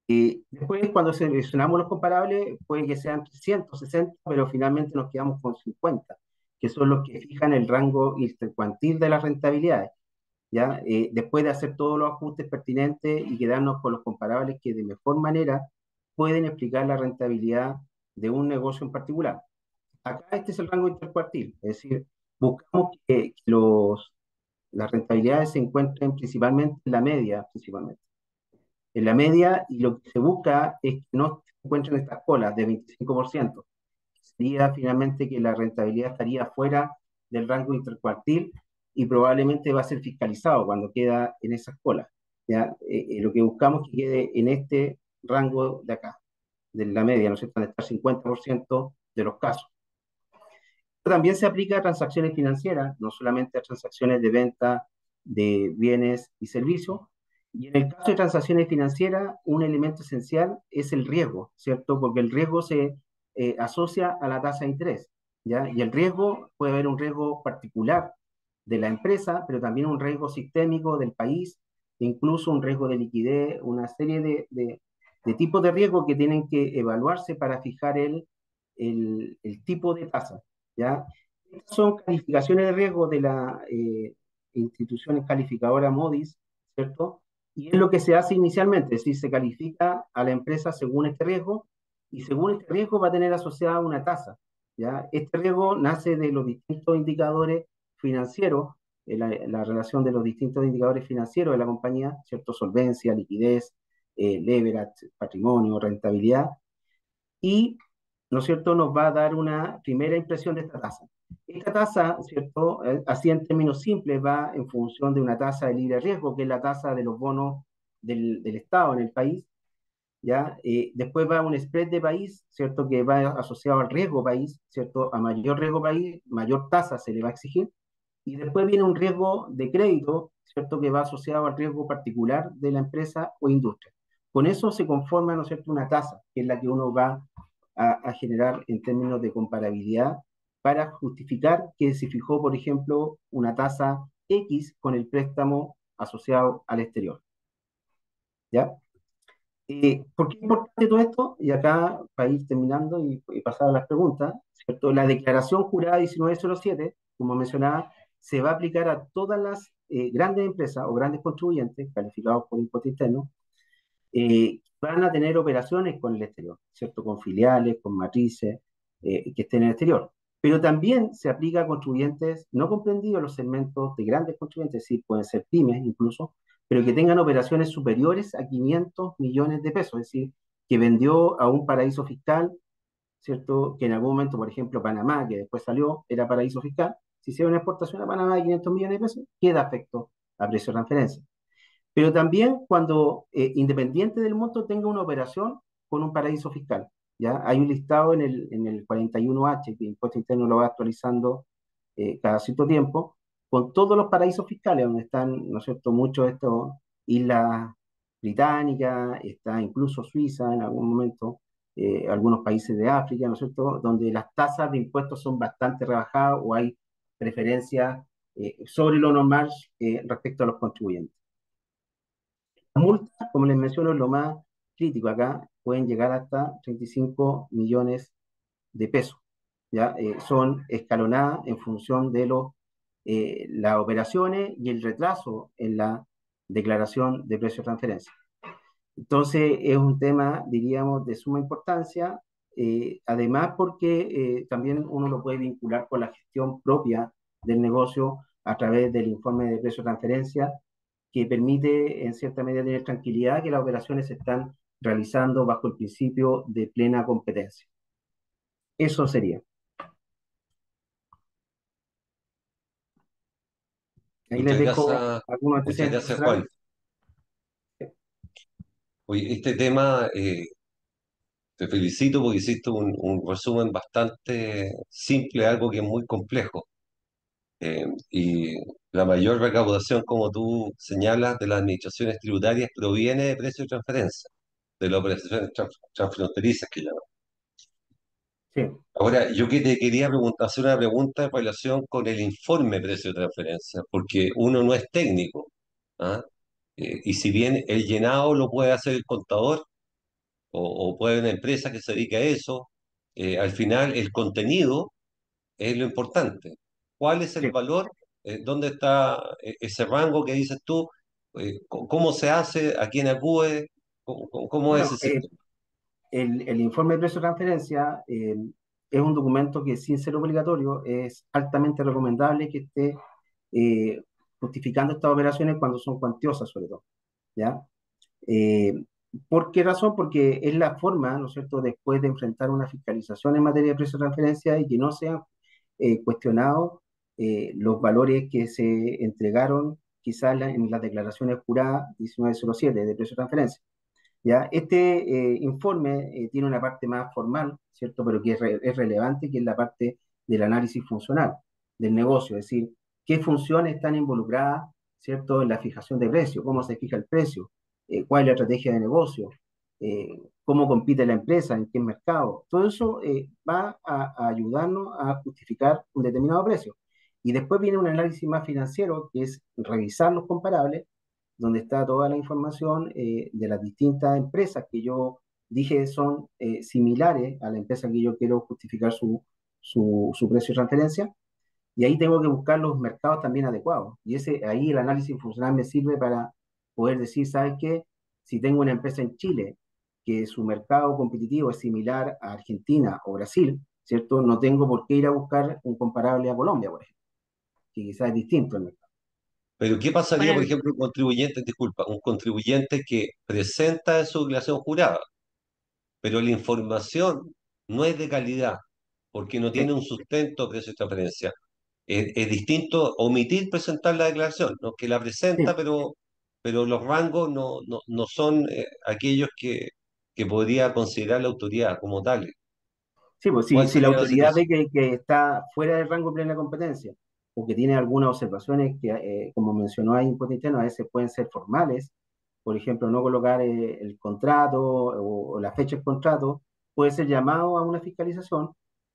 Después, cuando seleccionamos los comparables, puede que sean 160, pero finalmente nos quedamos con 50, que son los que fijan el rango intercuantil de las rentabilidades. ¿Ya? Después de hacer todos los ajustes pertinentes y quedarnos con los comparables que de mejor manera pueden explicar la rentabilidad de un negocio en particular. Acá este es el rango intercuartil, es decir, buscamos que las rentabilidades se encuentren principalmente en la media, principalmente. En la media, y lo que se busca es que no se encuentren estas colas de 25%. Sería finalmente que la rentabilidad estaría fuera del rango intercuartil y probablemente va a ser fiscalizado cuando queda en esas colas. ¿Ya? Lo que buscamos es que quede en este rango de acá, de la media, ¿no es cierto?, donde está el 50% de los casos. También se aplica a transacciones financieras, no solamente a transacciones de venta de bienes y servicios. Y en el caso de transacciones financieras, un elemento esencial es el riesgo, ¿cierto? Porque el riesgo se asocia a la tasa de interés, ¿ya? Y el riesgo puede haber un riesgo particular de la empresa, pero también un riesgo sistémico del país, incluso un riesgo de liquidez, una serie de tipos de riesgo que tienen que evaluarse para fijar el tipo de tasa. ¿Ya? Estas son calificaciones de riesgo de la institución calificadora Moody's, ¿cierto? Y es lo que se hace inicialmente, es decir, se califica a la empresa según este riesgo y según este riesgo va a tener asociada una tasa, ¿ya? Este riesgo nace de los distintos indicadores financieros, la relación de los distintos indicadores financieros de la compañía, ¿cierto? Solvencia, liquidez, leverage, patrimonio, rentabilidad, y, ¿no es cierto?, nos va a dar una primera impresión de esta tasa. Esta tasa, ¿cierto?, así en términos simples, va en función de una tasa de libre riesgo, que es la tasa de los bonos del Estado en el país, ¿ya? Después va un spread de país, ¿cierto?, que va asociado al riesgo país, ¿cierto? A mayor riesgo país, mayor tasa se le va a exigir. Y después viene un riesgo de crédito, ¿cierto?, que va asociado al riesgo particular de la empresa o industria. Con eso se conforma, ¿no es cierto?, una tasa, que es la que uno va a generar en términos de comparabilidad para justificar que se fijó, por ejemplo, una tasa X con el préstamo asociado al exterior. ¿Ya? ¿Por qué es importante todo esto? Y acá, para ir terminando y pasar a las preguntas, ¿cierto? La declaración jurada 1907, como mencionaba, se va a aplicar a todas las grandes empresas o grandes contribuyentes calificados por impuesto interno, van a tener operaciones con el exterior, ¿cierto? Con filiales, con matrices que estén en el exterior. Pero también se aplica a contribuyentes no comprendidos los segmentos de grandes contribuyentes, sí, pueden ser pymes incluso, pero que tengan operaciones superiores a 500 millones de pesos, es decir, que vendió a un paraíso fiscal, ¿cierto? Que en algún momento, por ejemplo, Panamá, que después salió, era paraíso fiscal, si se hace una exportación a Panamá de 500 millones de pesos, queda afecto a precio de transferencia. Pero también cuando, independiente del monto, tenga una operación con un paraíso fiscal. ¿Ya? Hay un listado en el 41H, que Impuesto Interno lo va actualizando cada cierto tiempo, con todos los paraísos fiscales, donde están, ¿no es cierto?, muchos de estos islas británicas, está incluso Suiza en algún momento, algunos países de África, ¿no es cierto?, donde las tasas de impuestos son bastante rebajadas o hay preferencias sobre lo normal respecto a los contribuyentes. Las multas, como les menciono, es lo más crítico acá, pueden llegar hasta 35 millones de pesos. ¿Ya? Son escalonadas en función de las operaciones y el retraso en la declaración de precio de transferencia. Entonces, es un tema, diríamos, de suma importancia, además porque también uno lo puede vincular con la gestión propia del negocio a través del informe de precio de transferencia, que permite en cierta medida tener tranquilidad que las operaciones se están realizando bajo el principio de plena competencia. Eso sería. Ahí les dejo algunos Muchas antecedentes gracias, Juan. Oye, este tema, te felicito porque hiciste un resumen bastante simple, algo que es muy complejo. Y la mayor recaudación, como tú señalas, de las administraciones tributarias proviene de precios de transferencia, de las operaciones transfronterizas que llaman. Sí. Ahora, yo que te quería hacer una pregunta en relación con el informe de precio de transferencia, porque uno no es técnico, ¿ah? Y si bien el llenado lo puede hacer el contador, o puede haber una empresa que se dedique a eso. Al final, el contenido es lo importante. ¿Cuál es el Sí. valor? ¿Dónde está ese rango que dices tú? ¿Cómo se hace? ¿A quién acude? ¿Cómo es Bueno, ese sistema? el informe de precio de transferencia es un documento que, sin ser obligatorio, es altamente recomendable que esté eh, justificando estas operaciones cuando son cuantiosas, sobre todo, ¿ya? Eh, ¿Por qué razón? Porque es la forma, ¿no es cierto?, después de enfrentar una fiscalización en materia de precio de transferencia y que no sean cuestionados los valores que se entregaron quizás en las declaraciones juradas 1907 de precio de transferencia. ¿Ya? Este informe tiene una parte más formal, ¿cierto? Pero que es relevante, que es la parte del análisis funcional del negocio, es decir, qué funciones están involucradas, ¿cierto? En la fijación de precio, cómo se fija el precio, cuál es la estrategia de negocio, cómo compite la empresa, en qué mercado. Todo eso va a ayudarnos a justificar un determinado precio. Y después viene un análisis más financiero, que es revisar los comparables donde está toda la información de las distintas empresas que yo dije son similares a la empresa que yo quiero justificar su precio de transferencia, y ahí tengo que buscar los mercados también adecuados. Y ahí el análisis funcional me sirve para poder decir, ¿sabes qué? Si tengo una empresa en Chile que su mercado competitivo es similar a Argentina o Brasil, ¿cierto? No tengo por qué ir a buscar un comparable a Colombia, por ejemplo, que quizás es distinto el mercado. Pero ¿qué pasaría, por Bueno, ejemplo, un contribuyente que presenta su declaración jurada, pero la información no es de calidad, porque no Sí, tiene un sustento de precio de transferencia? Es distinto omitir presentar la declaración, ¿no? Que la sí, presenta, pero los rangos no son aquellos que podría considerar la autoridad como tales. sí, pues ¿Cuál si la sería la autoridad situación? ve que está fuera del rango de plena competencia o que tiene algunas observaciones que, como mencionó ahí Impuesto Interno, a veces pueden ser formales, por ejemplo, no colocar el contrato o la fecha del contrato, puede ser llamado a una fiscalización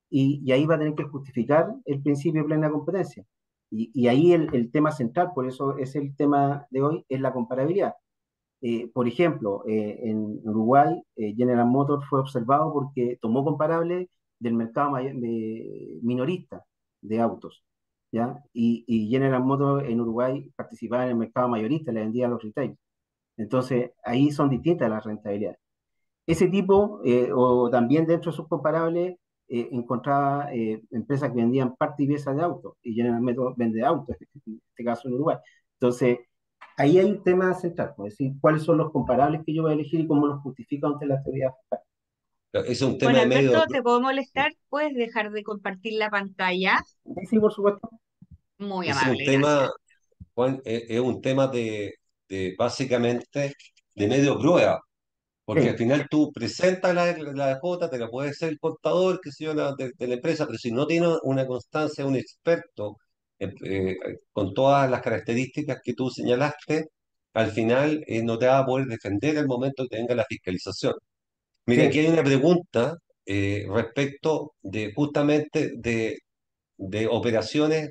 y ahí va a tener que justificar el principio de plena competencia. Y ahí el tema central, por eso es el tema de hoy, es la comparabilidad. Por ejemplo, en Uruguay, General Motors fue observado porque tomó comparable del mercado minorista de autos, ¿ya? Y General Motors en Uruguay participaba en el mercado mayorista, le vendía a los retail. Entonces, ahí son distintas las rentabilidades. Ese tipo, o también dentro de sus comparables, encontraba empresas que vendían parte y piezas de autos, y General Motors vende autos, en este caso en Uruguay. Entonces, ahí hay un tema central, pues, es decir, cuáles son los comparables que yo voy a elegir y cómo los justifico ante la autoridad fiscal. Es un bueno, tema medio. Alberto, ¿te puedo molestar? ¿Puedes dejar de compartir la pantalla? Sí, sí, por supuesto. Muy Ese es un amable, gracias. tema, Juan, es un tema básicamente de medio prueba, porque al Sí, final tú presentas la J, te la puede hacer el contador, que sé yo, de la empresa, pero si no tiene una constancia, un experto con todas las características que tú señalaste, al final no te va a poder defender al momento que tenga la fiscalización. Mira, aquí sí, hay una pregunta respecto de justamente de operaciones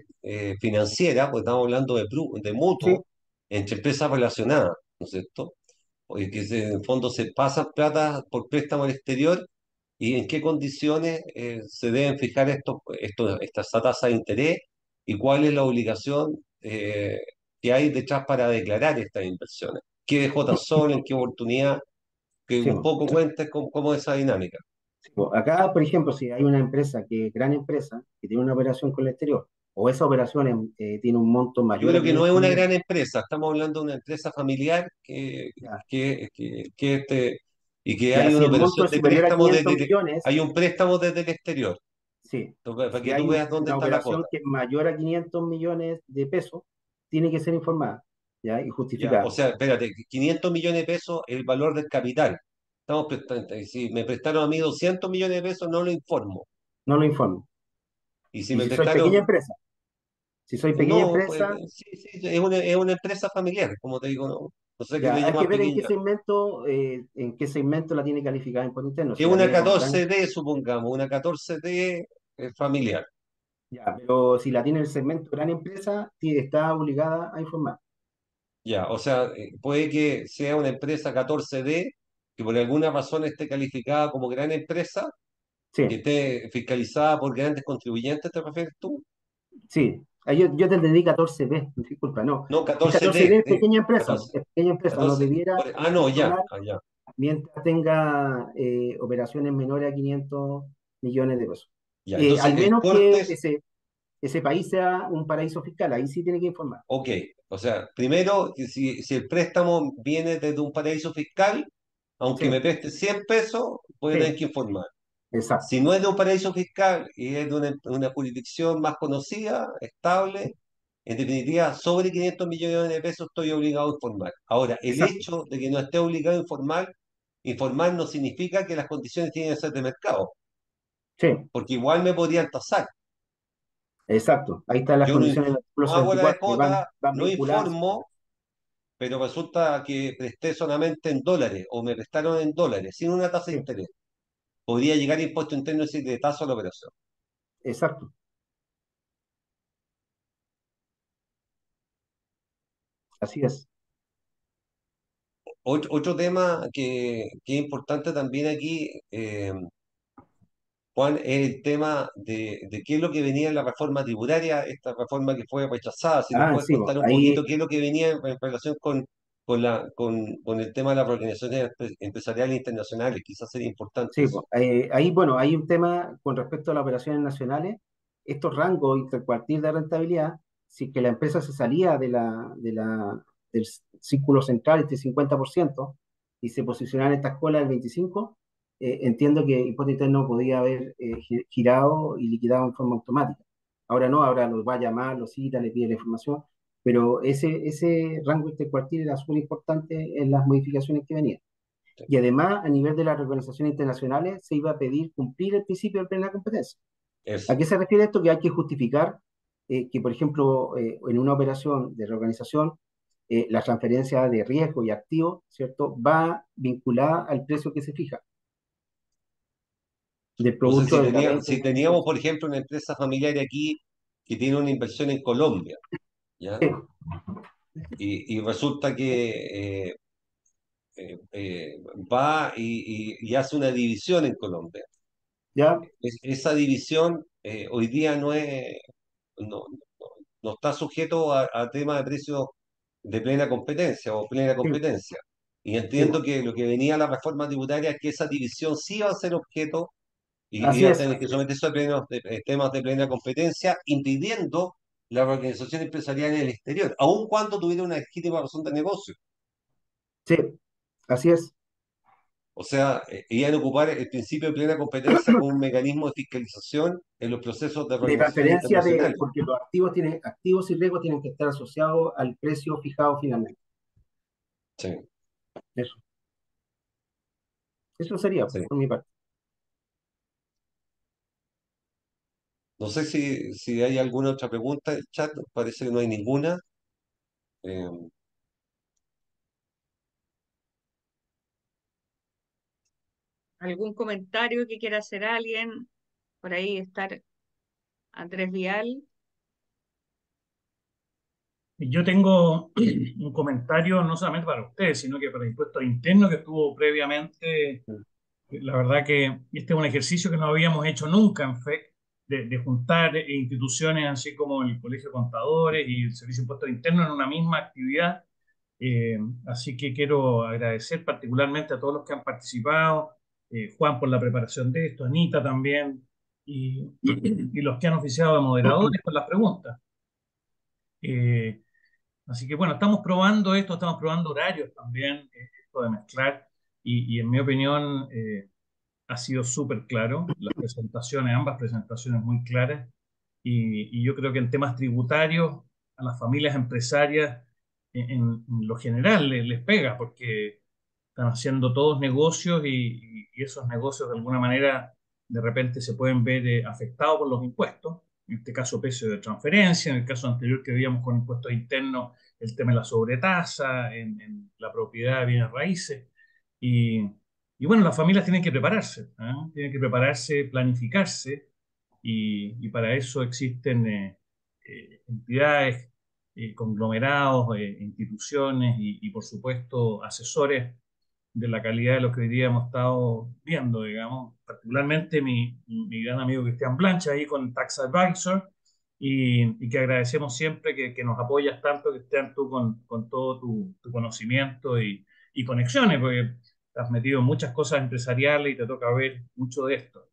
financieras, pues estamos hablando de sí, mutuo entre empresas relacionadas, ¿no es cierto? Oye, en el fondo se pasan plata por préstamo al exterior y en qué condiciones se deben fijar estas tasas de interés y cuál es la obligación que hay detrás para declarar estas inversiones. ¿Qué DJ son? ¿En qué oportunidad? Que sí, un poco cuentes cómo es esa dinámica. sí. Acá, por ejemplo, si hay una empresa gran empresa, que tiene una operación con el exterior, o esa operación tiene un monto Yo mayor a creo que no es 500 una millones, gran empresa, estamos hablando de una empresa familiar ya, y que ya, hay si una el monto operación es de superior a préstamo 500 millones, hay un préstamo desde el exterior. sí, Entonces, para si que tú hay veas dónde una está la operación cosa. que es mayor a 500 millones de pesos, tiene que ser informada, ¿ya? Y Ya, o justificada. sea, espérate, 500 millones de pesos es el valor del capital. Si me prestaron a mí 200 millones de pesos, no lo informo. No lo informo. Y si Y me si soy pequeña prestaron, empresa, si soy pequeña no, pues empresa, sí, sí, es una empresa familiar, como te digo, no sé qué ya le hay que llaman ver pequeña. en qué segmento la tiene calificada en impuesto interno. Es Si la una tiene como gran, 14D, supongamos, una 14D familiar. ya, pero si la tiene en el segmento gran empresa, está obligada a informar. Ya, o sea, puede que sea una empresa 14D que por alguna razón esté calificada como gran empresa, que Sí, esté fiscalizada por grandes contribuyentes, ¿te refieres tú? sí. Yo te entendí 14B, disculpa, no. No, El 14B 14D, es pequeña empresa, 14, es pequeña empresa, no 14. debiera Ah, no, ya, informar ah, ya, mientras tenga operaciones menores a 500 millones de pesos. ya. Entonces, Al el menos que corte, ese país sea un paraíso fiscal, ahí sí tiene que informar. ok. O sea, primero, que si el préstamo viene desde un paraíso fiscal, aunque me Sí, preste 100 pesos, voy a tener sí, que informar. exacto, Si no es de un paraíso fiscal y es de una jurisdicción más conocida, estable, en definitiva, sobre 500 millones de pesos estoy obligado a informar. Ahora, el exacto. hecho de que no esté obligado a informar no significa que las condiciones tienen que ser de mercado, Sí, porque igual me podrían tasar. exacto. Ahí están las Yo no, condiciones del artículo no hago la 74 que van, cuota, van no vinculadas. informo, pero resulta que presté solamente en dólares o me prestaron en dólares, sin una tasa de Sí, interés. Podría llegar impuesto interno y decir de tasa a la operación. exacto. Así es. Otro tema que es importante también aquí, Juan, es el tema de qué es lo que venía en la reforma tributaria, esta reforma que fue rechazada. Si nos Ah, puedes sí, contar un ahí, poquito qué es lo que venía en relación con el tema de las organizaciones empresariales internacionales, quizás sería importante sí, eso. ahí, bueno, hay un tema con respecto a las operaciones nacionales. Estos rangos intercuartil de rentabilidad, si que la empresa se salía del círculo central, este 50%, y se posicionaba en esta escuela del 25%, entiendo que Impuesto Interno podía haber girado y liquidado en forma automática. Ahora no, ahora los va a llamar, los cita, le pide la información, pero ese rango intercuartil era súper importante en las modificaciones que venían. Y además, a nivel de las organizaciones internacionales, se iba a pedir cumplir el principio de plena competencia. ¿A Eso. qué se refiere esto? Que hay que justificar que, por ejemplo, en una operación de reorganización, la transferencia de riesgo y activo, ¿cierto?, va vinculada al precio que se fija del Entonces, producto del garante si de la teníamos, por ejemplo, una empresa familiar aquí que tiene una inversión en Colombia, ¿ya? Sí, Y resulta que va y hace una división en Colombia. ya, Esa división hoy día no, no está sujeto a temas de precios de plena competencia o plena sí, competencia. Y sí, entiendo que lo que venía la reforma tributaria es que esa división sí va a ser objeto y así va a es. tener que someterse a temas de plena competencia, impidiendo la organización empresarial en el exterior, aun cuando tuviera una legítima razón de negocio. Sí, así es. O sea, iban a ocupar el principio de plena competencia como un mecanismo de fiscalización en los procesos de De reorganizaciones transferencia internacionales. porque los activos y riesgos tienen que estar asociados al precio fijado finalmente. Sí, Eso, eso sería sí. por mi parte. No sé si hay alguna otra pregunta en el chat, parece que no hay ninguna. Eh, ¿Algún comentario que quiera hacer alguien? Por ahí estar Andrés Vial. Yo tengo un comentario no solamente para ustedes, sino que para el impuesto interno que estuvo previamente. La verdad que este es un ejercicio que no habíamos hecho nunca en FEC, de juntar instituciones así como el Colegio de Contadores y el Servicio de Impuestos Internos en una misma actividad. Eh, Así que quiero agradecer particularmente a todos los que han participado, Juan por la preparación de esto, Anita también, y los que han oficiado de moderadores con las preguntas. Eh, Así que bueno, estamos probando esto, estamos probando horarios también, esto de mezclar, y en mi opinión ha sido súper claro, las presentaciones, ambas presentaciones muy claras, y yo creo que en temas tributarios a las familias empresarias en lo general les pega, porque están haciendo todos negocios y esos negocios de alguna manera de repente se pueden ver afectados por los impuestos, en este caso precio de transferencia, en el caso anterior que veíamos con impuestos internos, el tema de la sobretasa, en la propiedad de bienes raíces. Y, y bueno, las familias tienen que prepararse, ¿ah? Tienen que prepararse, planificarse, y para eso existen entidades, conglomerados, instituciones y por supuesto asesores de la calidad de lo que hoy día hemos estado viendo, digamos, particularmente mi gran amigo Cristian Blancha ahí con Tax Advisor, y que agradecemos siempre que nos apoyas tanto, Cristian, tú con todo tu conocimiento y conexiones, porque te has metido en muchas cosas empresariales y te toca ver mucho de esto.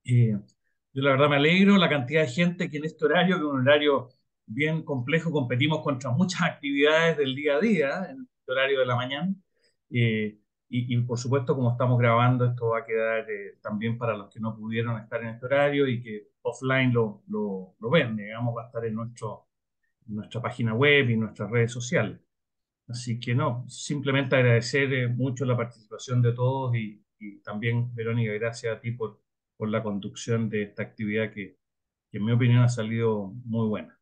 Yo la verdad me alegro la cantidad de gente que en este horario, que es un horario bien complejo, competimos contra muchas actividades del día a día, en este horario de la mañana. Eh, por supuesto, como estamos grabando, esto va a quedar también para los que no pudieron estar en este horario y que offline lo ven, digamos, va a estar en nuestra página web y en nuestras redes sociales. Así que no, simplemente agradecer mucho la participación de todos y también, Verónica, gracias a ti por la conducción de esta actividad que en mi opinión ha salido muy buena.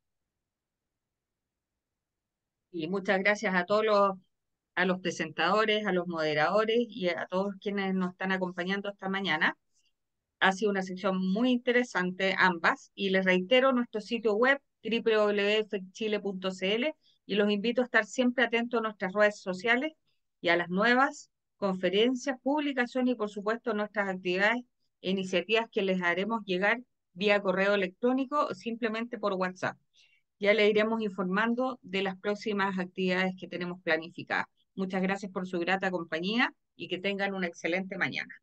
Y muchas gracias a todos a los presentadores, a los moderadores y a todos quienes nos están acompañando esta mañana. Ha sido una sección muy interesante ambas y les reitero nuestro sitio web www.fechile.cl y los invito a estar siempre atentos a nuestras redes sociales y a las nuevas conferencias, publicaciones y por supuesto nuestras actividades e iniciativas que les haremos llegar vía correo electrónico o simplemente por WhatsApp. Ya le iremos informando de las próximas actividades que tenemos planificadas. Muchas gracias por su grata compañía y que tengan una excelente mañana.